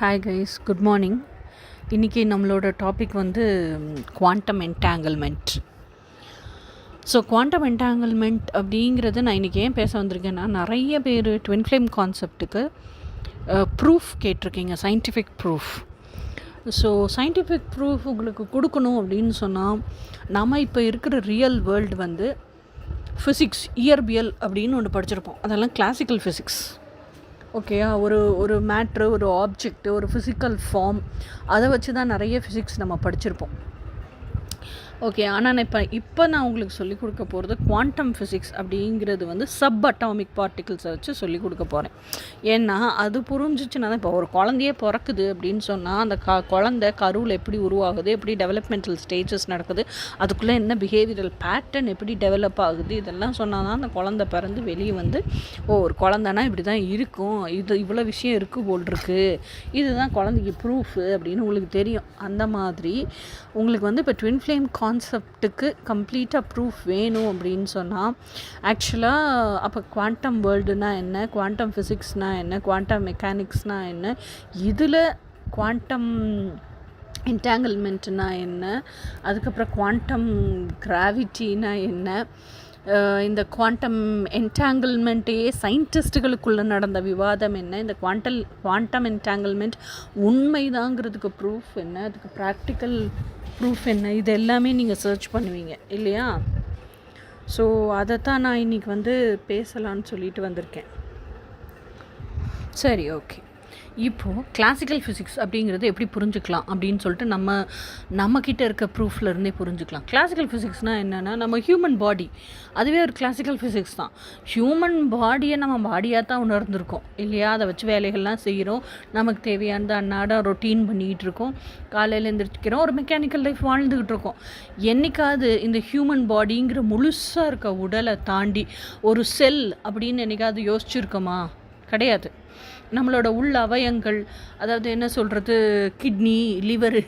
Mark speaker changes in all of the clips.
Speaker 1: Hi guys, good morning. இன்றைக்கி நம்மளோட topic வந்து quantum entanglement. So quantum entanglement அப்படிங்கிறது நான் இன்றைக்கி ஏன் பேச வந்திருக்கேன்னா, நிறைய பேர் ட்வின் ஃப்ளேம் கான்செப்ட்டுக்கு ப்ரூஃப் கேட்டிருக்கீங்க, scientific proof. So scientific proof உங்களுக்கு கொடுக்கணும் அப்படின்னு சொன்னால், நம்ம இப்போ இருக்கிற ரியல் வேர்ல்டு வந்து ஃபிசிக்ஸ், இயற்பியல் அப்படின்னு ஒன்று படிச்சிருப்போம். அதெல்லாம் கிளாசிக்கல் ஃபிசிக்ஸ். ஓகேயா, ஒரு மேட்ரு, ஒரு ஆப்ஜெக்ட்டு, ஒரு ஃபிசிக்கல் ஃபார்ம், அதை வச்சு தான் நிறைய ஃபிசிக்ஸ் நம்ம படிச்சிருப்போம். ஓகே, ஆனால் நான் இப்போ நான் உங்களுக்கு சொல்லிக் கொடுக்க போகிறது குவாண்டம் ஃபிசிக்ஸ் அப்படிங்கிறது வந்து சப் அட்டாமிக் பார்ட்டிகிள்ஸை வச்சு சொல்லிக் கொடுக்க போகிறேன். ஏன்னா அது புரிஞ்சிச்சுன்னா தான், இப்போ ஒரு குழந்தையே பிறக்குது அப்படின்னு சொன்னால், அந்த குழந்தை கருவில் எப்படி உருவாகுது, எப்படி டெவலப்மெண்டல் ஸ்டேஜஸ் நடக்குது, அதுக்குள்ளே என்ன பிஹேவியரல் பேட்டர்ன் எப்படி டெவலப் ஆகுது, இதெல்லாம் சொன்னால் தான் அந்த குழந்தை பிறந்து வெளியே வந்து, ஒரு குழந்தைனா இப்படி தான் இருக்கும், இவ்வளோ விஷயம் இருக்குது போல் இருக்குது, இதுதான் குழந்தைக்கு ப்ரூஃபு அப்படின்னு உங்களுக்கு தெரியும். அந்த மாதிரி உங்களுக்கு வந்து இப்போ ட்வின் ஃப்ளேம் கான்செப்ட்டுக்கு கம்ப்ளீட்டாக ப்ரூஃப் வேணும் அப்படின்னு சொன்னால், ஆக்சுவலாக அப்போ குவாண்டம் வேர்ல்டுனா என்ன, குவாண்டம் ஃபிசிக்ஸ்னால் என்ன, குவாண்டம் மெக்கானிக்ஸ்னால் என்ன, இதில் குவாண்டம் என்டாங்கிள்மெண்ட்னா என்ன, அதுக்கப்புறம் குவாண்டம் கிராவிட்டினா என்ன, இந்த குவாண்டம் என்டாங்கிள்மெண்ட்டையே சயின்டிஸ்ட்டுகளுக்குள்ளே நடந்த விவாதம் என்ன, இந்த குவாண்டம் என்டாங்கிள்மெண்ட் உண்மைதாங்கிறதுக்கு ப்ரூஃப் என்ன, அதுக்கு ப்ராக்டிக்கல் ப்ரூஃப் என்ன, இது எல்லாமே நீங்கள் சர்ச் பண்ணுவீங்க இல்லையா? ஸோ அதைத்தான் நான் இன்றைக்கி வந்து பேசலான்னு சொல்லிட்டு வந்திருக்கேன். சரி, ஓகே. இப்போது கிளாசிக்கல் ஃபிசிக்ஸ் அப்படிங்கிறது எப்படி புரிஞ்சுக்கலாம் அப்படின்னு சொல்லிட்டு நம்மக்கிட்ட இருக்க ப்ரூஃப்லேருந்தே புரிஞ்சுக்கலாம். கிளாசிக்கல் ஃபிசிக்ஸ்னால் என்னென்னா, நம்ம ஹியூமன் பாடி, அதுவே ஒரு கிளாசிக்கல் ஃபிசிக்ஸ் தான். ஹியூமன் பாடியை நம்ம பாடியாக தான் உணர்ந்துருக்கோம் இல்லையா? அதை வச்சு வேலைகள்லாம் செய்கிறோம், நமக்கு தேவையானது அன்னாடம் ரொட்டீன் பண்ணிகிட்டு இருக்கோம், காலையில் எழுந்திரிச்சிக்கிறோம், ஒரு மெக்கானிக்கல் லைஃப் வாழ்ந்துக்கிட்டு இருக்கோம். என்றைக்காவது இந்த ஹியூமன் பாடிங்கிற முழுசாக இருக்க உடலை தாண்டி ஒரு செல் அப்படின்னு என்றைக்காவது யோசிச்சுருக்கோமா? கிடையாது. நம்மளோட உள்ள அவயங்கள், அதாவது என்ன சொல்கிறது, கிட்னி, லிவரு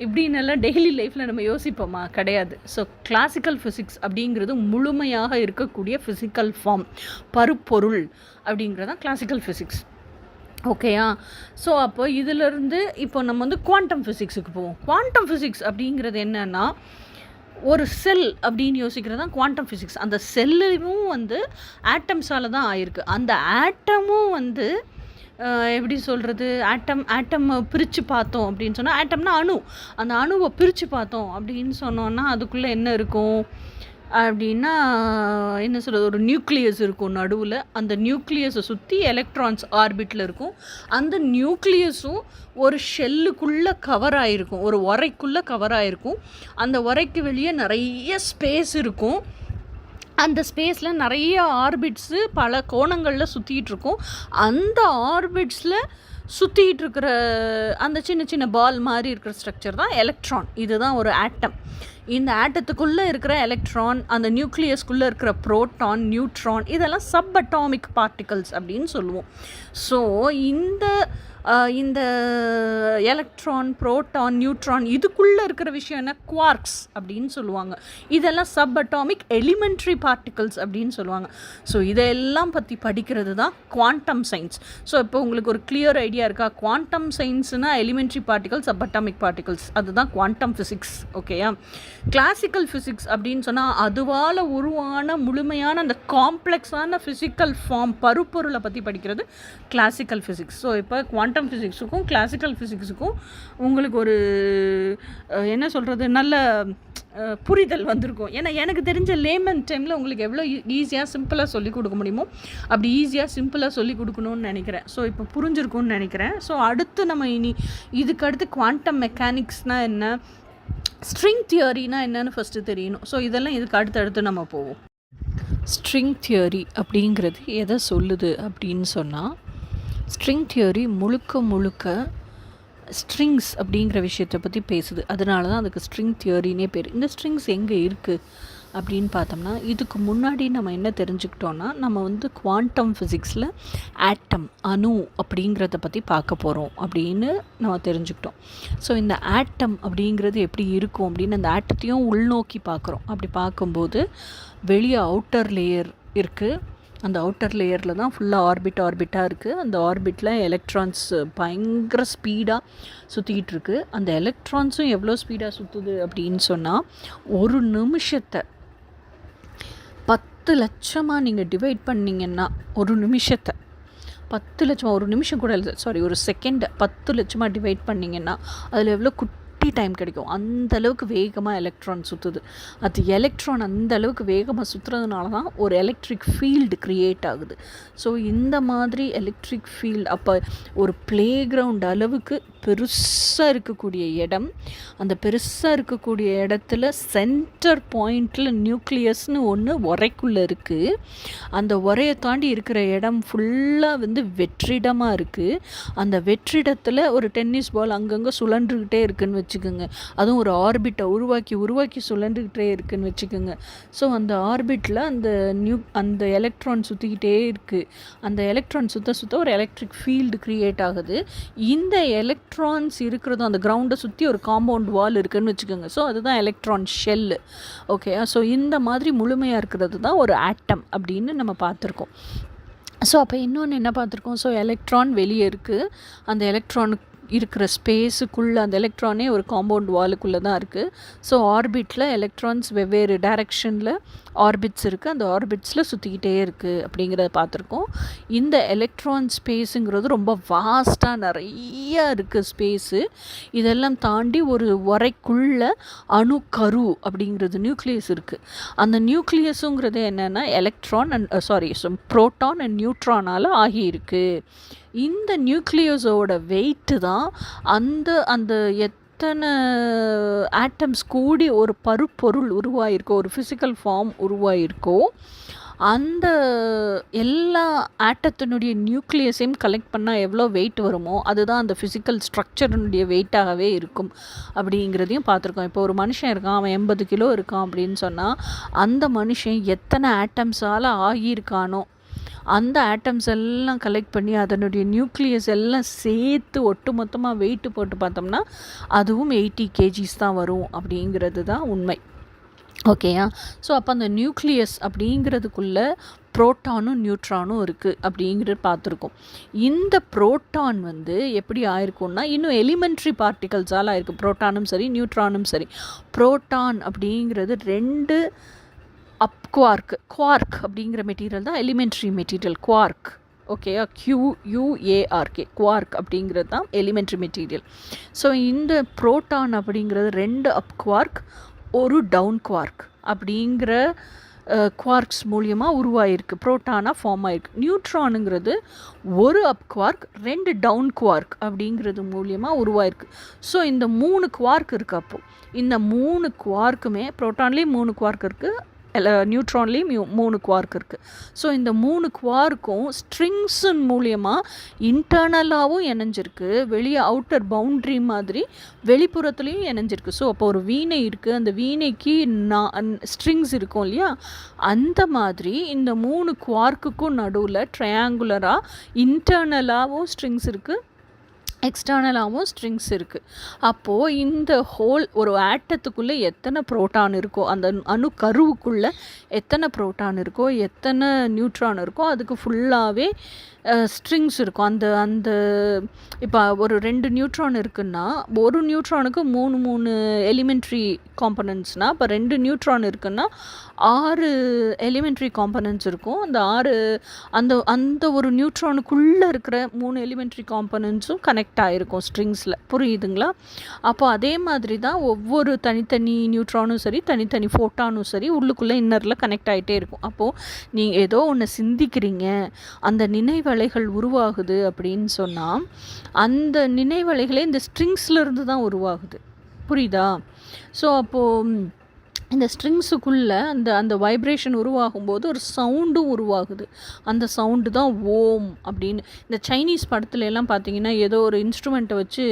Speaker 1: இப்படின்னெல்லாம் டெய்லி லைஃப்பில் நம்ம யோசிப்போமா? கிடையாது. ஸோ கிளாசிக்கல் ஃபிசிக்ஸ் அப்படிங்கிறது முழுமையாக இருக்கக்கூடிய ஃபிசிக்கல் ஃபார்ம், பருப்பொருள் அப்படிங்கிறது தான் கிளாசிக்கல் ஃபிசிக்ஸ். ஓகேயா? ஸோ அப்போ இதிலிருந்து இப்போ நம்ம வந்து குவாண்டம் ஃபிசிக்ஸுக்கு போவோம். குவாண்டம் ஃபிசிக்ஸ் அப்படிங்கிறது என்னென்னா, ஒரு செல் அப்படின்னு யோசிக்கிறது தான் குவாண்டம் ஃபிசிக்ஸ். அந்த செல்லும் வந்து ஆட்டம்ஸால் தான் ஆயிருக்கு. அந்த ஆட்டமும் வந்து எப்படி சொல்கிறது, ஆட்டம் பிரித்து பார்த்தோம் அப்படின்னு சொன்னால், ஆட்டம்னா அணு, அந்த அணுவை பிரித்து பார்த்தோம் அப்படின்னு சொன்னோன்னா அதுக்குள்ளே என்ன இருக்கும் அப்படின்னா, என்ன சொல்கிறது, ஒரு நியூக்ளியஸ் இருக்கும் நடுவில். அந்த நியூக்ளியஸை சுற்றி எலக்ட்ரான்ஸ் ஆர்பிட்டில் இருக்கும். அந்த நியூக்ளியஸும் ஒரு ஷெல்லுக்குள்ளே கவர் ஆகிருக்கும், ஒரு உரைக்குள்ளே கவர் ஆகிருக்கும். அந்த உரைக்கு வெளியே நிறைய ஸ்பேஸ் இருக்கும். அந்த ஸ்பேஸில் நிறைய ஆர்பிட்ஸு பல கோணங்களில் சுற்றிட்டு இருக்கும். அந்த ஆர்பிட்ஸில் சுற்றிட்டு இருக்கிற அந்த சின்ன சின்ன பால் மாதிரி இருக்கிற ஸ்ட்ரக்சர் தான் எலக்ட்ரான். இதுதான் ஒரு ஆட்டம். இந்த ஆட்டத்துக்குள்ளே இருக்கிற எலக்ட்ரான், அந்த நியூக்ளியஸ்குள்ளே இருக்கிற ப்ரோட்டான், நியூட்ரான், இதெல்லாம் சப் அட்டாமிக் பார்ட்டிகல்ஸ் அப்படின்னு சொல்லுவோம். ஸோ இந்த எலக்ட்ரான், புரோட்டான், நியூட்ரான், இதுக்குள்ளே இருக்கிற விஷயம் என்ன, குவார்க்ஸ் அப்படின்னு சொல்லுவாங்க. இதெல்லாம் சப் அட்டாமிக் எலிமெண்ட்ரி பார்ட்டிகல்ஸ் அப்படின்னு சொல்லுவாங்க. ஸோ இதெல்லாம் பற்றி படிக்கிறது தான் குவாண்டம் சயின்ஸ். ஸோ இப்போ உங்களுக்கு ஒரு கிளியர் ஐடியா இருக்கா? குவாண்டம் சயின்ஸ்னால் elementary particles, sub atomic particles, அதுதான் குவாண்டம் ஃபிசிக்ஸ். ஓகேயா? கிளாசிக்கல் ஃபிசிக்ஸ் அப்படின்னு சொன்னால், அதுவால் உருவான முழுமையான அந்த காம்ப்ளெக்ஸான ஃபிசிக்கல் ஃபார்ம், பருப்பொருளை பற்றி படிக்கிறது கிளாசிக்கல் ஃபிசிக்ஸ். ஸோ இப்போ குவாண்டம் ஃபிசிக்ஸுக்கும் கிளாசிக்கல் ஃபிசிக்ஸுக்கும் உங்களுக்கு ஒரு என்ன சொல்கிறது, நல்ல புரிதல் வந்திருக்கும். ஏன்னா எனக்கு தெரிஞ்ச லேமன் டைமில் உங்களுக்கு எவ்வளோ ஈஸியாக சிம்பிளாக சொல்லிக் கொடுக்க முடியுமோ அப்படி ஈஸியாக சிம்பிளாக சொல்லிக் கொடுக்கணும்னு நினைக்கிறேன். ஸோ இப்போ புரிஞ்சிருக்கும்னு நினைக்கிறேன். ஸோ அடுத்து நம்ம இதுக்கு அடுத்து குவாண்டம் மெக்கானிக்ஸ்னால் என்ன, ஸ்ட்ரிங் தியரினா என்னன்னு ஃபஸ்ட்டு தெரியணும். ஸோ இதெல்லாம் இதுக்கு அடுத்தடுத்து நம்ம போவோம். ஸ்ட்ரிங் தியரி அப்படிங்கிறது எதை சொல்லுது அப்படின்னு சொன்னால், ஸ்ட்ரிங் தியரி முழுக்க ஸ்ட்ரிங்ஸ் அப்படிங்கிற விஷயத்தை பற்றி பேசுது. அதனால தான் அதுக்கு ஸ்ட்ரிங் தியரினே பேர். இந்த ஸ்ட்ரிங்ஸ் எங்கே இருக்குது அப்படின்னு பார்த்தோம்னா, இதுக்கு முன்னாடி நம்ம என்ன தெரிஞ்சுக்கிட்டோன்னா, நம்ம வந்து குவாண்டம் ஃபிசிக்ஸில் ஆட்டம், அணு அப்படிங்கிறத பற்றி பார்க்க போகிறோம் அப்படின்னு நம்ம தெரிஞ்சுக்கிட்டோம். ஸோ இந்த ஆட்டம் அப்படிங்கிறது எப்படி இருக்கும் அப்படின்னு அந்த ஆட்டத்தையும் உள்நோக்கி பார்க்குறோம். அப்படி பார்க்கும்போது வெளியே அவுட்டர் லேயர் இருக்குது, அந்த அவுட்டர் லேயரில் தான் ஃபுல்லாக ஆர்பிட்டாக இருக்குது. அந்த ஆர்பிட்டில் எலக்ட்ரான்ஸ் பயங்கர ஸ்பீடாக சுற்றிக்கிட்டு இருக்கு. அந்த எலக்ட்ரான்ஸும் எவ்வளோ ஸ்பீடாக சுற்றுது அப்படின்னு சொன்னால், ஒரு நிமிஷத்தை 10 லட்சமாக நீங்கள் டிவைட் பண்ணிங்கன்னா, ஒரு நிமிஷத்தை 10 லட்சமாக, ஒரு நிமிஷம் கூட இல்லை, சாரி, ஒரு செகண்டை 10 லட்சமாக டிவைட் பண்ணிங்கன்னா அதில் எவ்வளோ டைம் கிடைக்கும். அந்த அளவுக்கு வேகமாக எலக்ட்ரான் சுற்றுது. அது எலக்ட்ரான் அந்த அளவுக்கு வேகமாக சுற்றுறதுனால தான் ஒரு எலக்ட்ரிக் ஃபீல்டு க்ரியேட் ஆகுது. ஸோ இந்த மாதிரி எலக்ட்ரிக் ஃபீல்டு அப்போ ஒரு ப்ளே கிரவுண்ட் அளவுக்கு பெருசாக இருக்கக்கூடிய இடம், அந்த பெருசாக இருக்கக்கூடிய இடத்துல சென்டர் பாயிண்டில் நியூக்ளியஸ்னு ஒன்று உரைக்குள்ளே இருக்குது. அந்த உரையை தாண்டி இருக்கிற இடம் ஃபுல்லாக வந்து வெற்றிடமாக இருக்குது. அந்த வெற்றிடத்தில் ஒரு டென்னிஸ் பால் அங்கங்கே சுழன்றுக்கிட்டே இருக்குதுன்னு வச்சுக்கோங்க. அதுவும் ஒரு ஆர்பிட்டை உருவாக்கி சுழன்றுக்கிட்டே இருக்குதுன்னு வச்சுக்கோங்க. ஸோ அந்த ஆர்பிட்டில் அந்த எலக்ட்ரான் சுற்றிக்கிட்டே இருக்குது. அந்த எலக்ட்ரான் சுற்ற ஒரு எலக்ட்ரிக் ஃபீல்டு க்ரியேட் ஆகுது. இந்த எலக்ட்ரான்ஸ் இருக்கிறதும் அந்த கிரவுண்டை சுற்றி ஒரு காம்பவுண்ட் வால் இருக்குதுன்னு வச்சுக்கோங்க. ஸோ அதுதான் எலக்ட்ரான் ஷெல்லு. ஓகே, ஸோ இந்த மாதிரி முழுமையாக இருக்கிறது தான் ஒரு ஆட்டம் அப்படின்னு நம்ம பார்த்துருக்கோம். ஸோ அப்போ இன்னொன்று என்ன பார்த்துருக்கோம்? ஸோ எலக்ட்ரான் வெளியே இருக்குது. அந்த எலக்ட்ரானுக்கு இருக்கிற ஸ்பேஸுக்குள்ளே அந்த எலக்ட்ரானே ஒரு காம்பவுண்ட் வாலுக்குள்ளே தான் இருக்குது. ஸோ ஆர்பிட்டில் எலக்ட்ரான்ஸ் வெவ்வேறு டைரக்ஷனில் ஆர்பிட்ஸ் இருக்குது. அந்த ஆர்பிட்ஸில் சுற்றிக்கிட்டே இருக்குது அப்படிங்கிறத பார்த்துருக்கோம். இந்த எலக்ட்ரான் ஸ்பேஸுங்கிறது ரொம்ப வாஸ்ட்டாக நிறையா இருக்குது ஸ்பேஸு. இதெல்லாம் தாண்டி ஒரு உரைக்குள்ளே அணுக்கரு அப்படிங்கிறது நியூக்ளியஸ் இருக்குது. அந்த நியூக்ளியஸுங்கிறது என்னென்னா எலக்ட்ரான் புரோட்டான் அண்ட் நியூட்ரானால் ஆகியிருக்கு. இந்த நியூக்ளியஸோட வெயிட்டு தான் அந்த எத்தனை ஆட்டம்ஸ் கூடி ஒரு பருப்பொருள் உருவாயிருக்கோ, ஒரு ஃபிசிக்கல் ஃபார்ம் உருவாயிருக்கோ, அந்த எல்லா ஆட்டத்தினுடைய நியூக்ளியஸையும் கலெக்ட் பண்ணால் எவ்வளோ வெயிட் வருமோ அதுதான் அந்த ஃபிசிக்கல் ஸ்ட்ரக்சரினுடைய வெயிட்டாகவே இருக்கும் அப்படிங்கிறதையும் பார்த்துருக்கோம். இப்போ ஒரு மனுஷன் இருக்கான், அவன் 80 கிலோ இருக்கான் அப்படின்னு சொன்னால், அந்த மனுஷன் எத்தனை ஆட்டம்ஸால் ஆகியிருக்கானோ அந்த ஆட்டம்ஸ் எல்லாம் கலெக்ட் பண்ணி அதனுடைய நியூக்ளியஸ் எல்லாம் சேர்த்து ஒட்டு மொத்தமாக வெயிட்டு போட்டு பார்த்தோம்னா அதுவும் 80 kgs தான் வரும் அப்படிங்கிறது தான் உண்மை. ஓகேயா? ஸோ அப்போ அந்த நியூக்ளியஸ் அப்படிங்கிறதுக்குள்ளே புரோட்டானும் நியூட்ரானும் இருக்குது அப்படிங்கிறது பார்த்துருக்கோம். இந்த புரோட்டான் வந்து எப்படி ஆயிருக்கும்னா இன்னும் எலிமெண்ட்ரி பார்ட்டிகல்ஸால் ஆயிருக்கு. புரோட்டானும் சரி நியூட்ரானும் சரி. புரோட்டான் அப்படிங்கிறது 2 குவார்க் அப்படிங்கிற மெட்டீரியல் தான் எலிமெண்ட்ரி மெட்டீரியல். குவார்க், ஓகேயா? QUARK, குவார்க் அப்படிங்கிறது தான் எலிமெண்ட்ரி மெட்டீரியல். ஸோ இந்த புரோட்டான் அப்படிங்கிறது 2 அப் குவார்க், ஒரு டவுன் குவார்க் அப்படிங்கிற குவார்க்ஸ் மூலியமாக உருவாயிருக்கு, புரோட்டானாக ஃபார்ம் ஆயிருக்கு. நியூட்ரானுங்கிறது ஒரு அப் குவார்க், 2 டவுன் குவார்க் அப்படிங்கிறது மூலியமாக உருவாயிருக்கு. ஸோ இந்த 3 குவார்க் இருக்குது. அப்போது இந்த 3 குவார்க்குமே, புரோட்டான்லேயும் 3 குவார்க் இருக்குது, நியூட்ரான்லேயும் 3 குவார்க் இருக்குது. ஸோ இந்த 3 குவார்க்கும் ஸ்ட்ரிங்ஸின் மூலியமாக இன்டர்னலாகவும் இணைஞ்சிருக்கு, வெளியே அவுட்டர் பவுண்ட்ரி மாதிரி வெளிப்புறத்துலேயும் இணைஞ்சிருக்கு. ஸோ அப்போ ஒரு வீணை இருக்குது, அந்த வீணைக்கு ஸ்ட்ரிங்ஸ் இருக்கும் இல்லையா, அந்த மாதிரி இந்த 3 குவார்க்குக்கும் நடுவில் ட்ரையாங்குலராக இன்டர்னலாகவும் ஸ்ட்ரிங்ஸ் இருக்குது, எக்ஸ்டர்னலாகவும் ஸ்ட்ரிங்ஸ் இருக்குது. அப்போது இந்த ஹோல் ஒரு ஆட்டத்துக்குள்ளே எத்தனை புரோட்டான் இருக்கோ, அந்த அணுக்கருவுக்குள்ளே எத்தனை புரோட்டான் இருக்கோ, எத்தனை நியூட்ரான் இருக்கோ, அதுக்கு ஃபுல்லாகவே ஸ்ட்ரிங்ஸ் இருக்கும். அந்த இப்போ ஒரு 2 நியூட்ரான் இருக்குன்னா, ஒரு நியூட்ரானுக்கு 3 எலிமெண்ட்ரி காம்பனன்ட்ஸ்னால், இப்போ 2 நியூட்ரான் இருக்குன்னா 6 எலிமெண்ட்ரி காம்பனன்ட்ஸ் இருக்கும். அந்த ஒரு நியூட்ரானுக்குள்ளே இருக்கிற 3 எலிமெண்ட்ரி காம்பனன்ட்ஸும் கனெக்ட் ஆகிருக்கும் ஸ்ட்ரிங்ஸில். புரியுதுங்களா? அப்போ அதே மாதிரி தான் ஒவ்வொரு தனித்தனி நியூட்ரானும் சரி, தனித்தனி ஃபோட்டானும் சரி, உள்ளுக்குள்ளே இன்னரில் கனெக்ட் ஆகிட்டே இருக்கும். அப்போது நீங்கள் ஏதோ ஒன்று சிந்திக்கிறீங்க, அந்த நினைவலைகள் உருவாகுது அப்படின்னு சொன்னால், அந்த நினைவலைகளே இந்த ஸ்ட்ரிங்ஸ்லேருந்து தான் உருவாகுது. புரியுதா? ஸோ அப்போது இந்த ஸ்ட்ரிங்ஸுக்குள்ளே அந்த வைப்ரேஷன் உருவாகும்போது ஒரு சவுண்டும் உருவாகுது. அந்த சவுண்டு தான் ஓம் அப்படின்னு. இந்த சைனீஸ் படத்துல எல்லாம் பார்த்தீங்கன்னா ஏதோ ஒரு இன்ஸ்ட்ருமெண்ட்டை வச்சு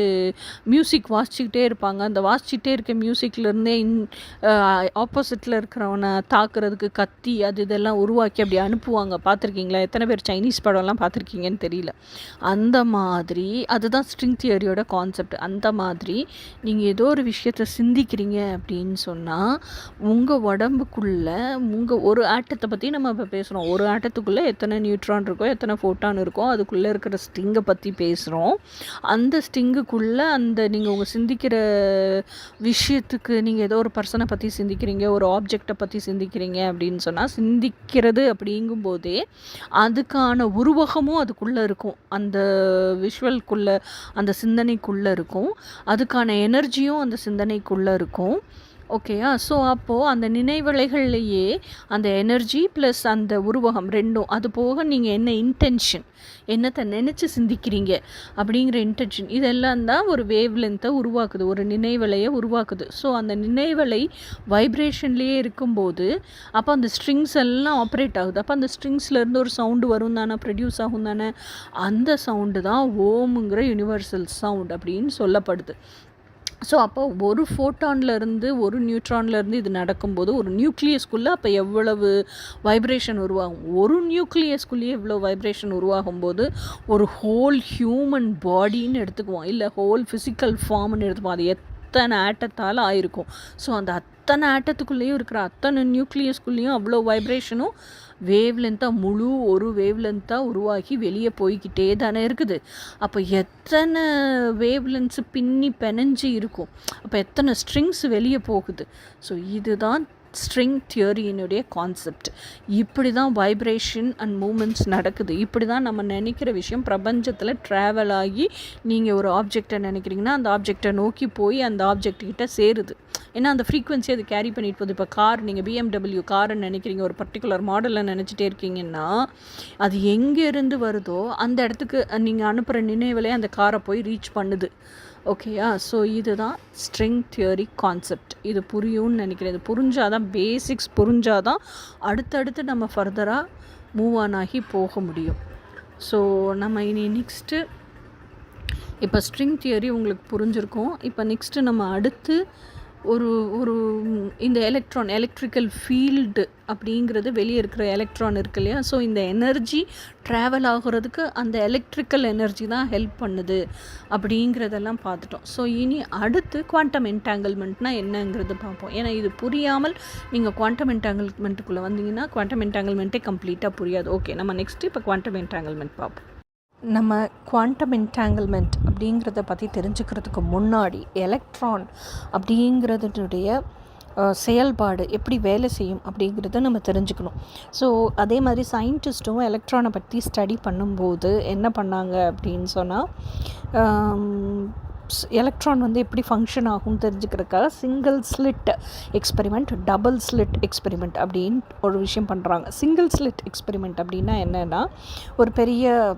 Speaker 1: மியூசிக் வாசிச்சுக்கிட்டே இருப்பாங்க. அந்த வாசிச்சுட்டே இருக்க மியூசிக்லேருந்தே ஆப்போசிட்டில் இருக்கிறவனை தாக்குறதுக்கு கத்தி இதெல்லாம் உருவாக்கி அப்படி அனுப்புவாங்க. பார்த்துருக்கீங்களா? எத்தனை பேர் சைனீஸ் படம்லாம் பார்த்துருக்கீங்கன்னு தெரியல. அந்த மாதிரி அதுதான் ஸ்ட்ரிங் தியரியோட கான்செப்ட். அந்த மாதிரி நீங்கள் ஏதோ ஒரு விஷயத்தை சிந்திக்கிறீங்க அப்படின்னு சொன்னால் உங்கள் உடம்புக்குள்ளே ஒரு ஆட்டத்தை பற்றி நம்ம இப்போ பேசுகிறோம். ஒரு ஆட்டத்துக்குள்ளே எத்தனை நியூட்ரான் இருக்கோ, எத்தனை ஃபோட்டான் இருக்கோ, அதுக்குள்ளே இருக்கிற ஸ்ட்ரிங்கை பற்றி பேசுகிறோம். அந்த ஸ்ட்ரிங்குக்குள்ளே நீங்கள் உங்கள் சிந்திக்கிற விஷயத்துக்கு, நீங்கள் ஏதோ ஒரு பர்சனை பற்றி சிந்திக்கிறீங்க, ஒரு ஆப்ஜெக்டை பற்றி சிந்திக்கிறீங்க அப்படின்னு சொன்னால், சிந்திக்கிறது அப்படிங்கும்போதே அதுக்கான உருவகமும் அதுக்குள்ளே இருக்கும். அந்த விஷுவல்குள்ளே, அந்த சிந்தனைக்குள்ளே இருக்கும். அதுக்கான எனர்ஜியும் அந்த சிந்தனைக்குள்ளே இருக்கும். ஓகேயா? ஸோ அப்போது அந்த நினைவலைகள்லையே அந்த எனர்ஜி ப்ளஸ் அந்த உருவகம் ரெண்டும், அது போக நீங்கள் என்ன இன்டென்ஷன், என்னத்தை நினச்சி சிந்திக்கிறீங்க அப்படிங்கிற இன்டென்ஷன், இதெல்லாம் தான் ஒரு வேவ் லென்த்தை உருவாக்குது, ஒரு நினைவலையை உருவாக்குது. ஸோ அந்த நினைவலை வைப்ரேஷன்லேயே இருக்கும்போது அப்போ அந்த ஸ்ட்ரிங்ஸ் எல்லாம் ஆப்ரேட் ஆகுது. அப்போ அந்த ஸ்ட்ரிங்ஸ்லேருந்து ஒரு சவுண்டு வரும் தானே, ப்ரொடியூஸ் ஆகும் தானே. அந்த சவுண்டு தான் ஓமுங்கிற யூனிவர்சல் சவுண்ட் அப்படின்னு சொல்லப்படுது. ஸோ அப்போ ஒரு ஃபோட்டான்லேருந்து ஒரு நியூட்ரான்லேருந்து இது நடக்கும்போது ஒரு நியூக்ளியஸ்குள்ளே அப்போ எவ்வளவு வைப்ரேஷன் உருவாகும், ஒரு நியூக்ளியஸ்குள்ளேயே இவ்வளோ வைப்ரேஷன் உருவாகும்போது ஒரு ஹோல் ஹியூமன் பாடின்னு எடுத்துக்குவோம், இல்லை ஹோல் ஃபிசிக்கல் ஃபார்ம்னு எடுத்துக்குவோம். அது எத்தனை ஆட்டத்தால் ஆயிருக்கும். ஸோ அந்த அத்தனை ஆட்டத்துக்குள்ளேயும் இருக்கிற அத்தனை நியூக்ளியஸ்குள்ளேயும் அவ்வளோ வைப்ரேஷனும் வேவ் லென்த்தாக ஒரு வேவ் லென்த்தாக உருவாகி வெளியே போய்கிட்டே தானே இருக்குது. அப்போ எத்தனை வேவ் லென்த்ஸு பின்னி பிணைஞ்சு இருக்கும், அப்போ எத்தனை ஸ்ட்ரிங்ஸ் வெளியே போகுது. ஸோ இதுதான் ஸ்ட்ரிங் தியரியினுடைய கான்செப்ட். இப்படி தான் வைப்ரேஷன் அண்ட் மூமெண்ட்ஸ் நடக்குது. இப்படி தான் நம்ம நினைக்கிற விஷயம் பிரபஞ்சத்தில் ட்ராவல் ஆகி, நீங்கள் ஒரு ஆப்ஜெக்டை நினைக்கிறீங்கன்னா அந்த ஆப்ஜெக்டை நோக்கி போய் அந்த ஆப்ஜெக்ட்கிட்ட சேருது. ஏன்னா அந்த ஃப்ரீக்வன்சி அது கேரி பண்ணிட்டு போகுது. இப்போ கார், நீங்கள் BMW காருன்னு நினைக்கிறீங்க, ஒரு பர்டிகுலர் மாடலில் நினச்சிட்டே இருக்கீங்கன்னா அது எங்கேருந்து வருதோ அந்த இடத்துக்கு நீங்கள் அனுப்புகிற நினைவிலே அந்த காரை போய் ரீச் பண்ணுது. ஓகேயா? ஸோ இதுதான் ஸ்ட்ரிங் தியரி கான்செப்ட். இது புரியும்னு நினைக்கிறேன். இது புரிஞ்சாதான், பேசிக்ஸ் புரிஞ்சாதான் அடுத்தடுத்து நம்ம ஃபர்தராக மூவ் ஆன் ஆகி போக முடியும். ஸோ நம்ம இனி நெக்ஸ்ட்டு, இப்போ ஸ்ட்ரிங் தியரி உங்களுக்கு புரிஞ்சிருக்கும். இப்போ நெக்ஸ்ட்டு நம்ம அடுத்து ஒரு இந்த எலக்ட்ரிக்கல் ஃபீல்டு அப்படிங்கிறது, வெளியே இருக்கிற எலக்ட்ரான் இருக்கு இல்லையா, ஸோ இந்த எனர்ஜி ட்ராவல் ஆகிறதுக்கு அந்த எலக்ட்ரிக்கல் எனர்ஜி தான் ஹெல்ப் பண்ணுது அப்படிங்கிறதெல்லாம் பார்த்துட்டோம். ஸோ இனி அடுத்து குவாண்டம் என்டாங்கிள்மெண்ட்னா என்னங்கிறது பார்ப்போம். ஏன்னா இது புரியாமல் நீங்கள் குவாண்டம் என்டாங்கிள்மெண்ட்டுக்குள்ளே வந்தீங்கன்னா குவாண்டம் என்டாங்கிள்மெண்ட்டே கம்ப்ளீட்டாக புரியாது. ஓகே, நம்ம நெக்ஸ்ட்டு இப்போ குவாண்டம் என்டாங்கிள்மெண்ட் பார்ப்போம். நம்ம குவாண்டம் என்டாங்கிள்மெண்ட் அப்படிங்கிறத பற்றி தெரிஞ்சுக்கிறதுக்கு முன்னாடி எலக்ட்ரான் அப்படிங்கிறதுடைய செயல்பாடு எப்படி வேலை செய்யும் அப்படிங்கிறத நம்ம தெரிஞ்சுக்கணும். ஸோ அதே மாதிரி சயின்டிஸ்ட்டும் எலக்ட்ரானை பற்றி ஸ்டடி பண்ணும்போது என்ன பண்ணாங்க அப்படின்னு சொன்னால், எலக்ட்ரான் எப்படி ஃபங்க்ஷன் ஆகும்னு தெரிஞ்சுக்கிறதுக்காக single slit experiment, double slit experiment அப்படின்னு ஒரு விஷயம் பண்ணுறாங்க. சிங்கிள் ஸ்லிட் எக்ஸ்பெரிமெண்ட் அப்படின்னா என்னென்னா, ஒரு பெரிய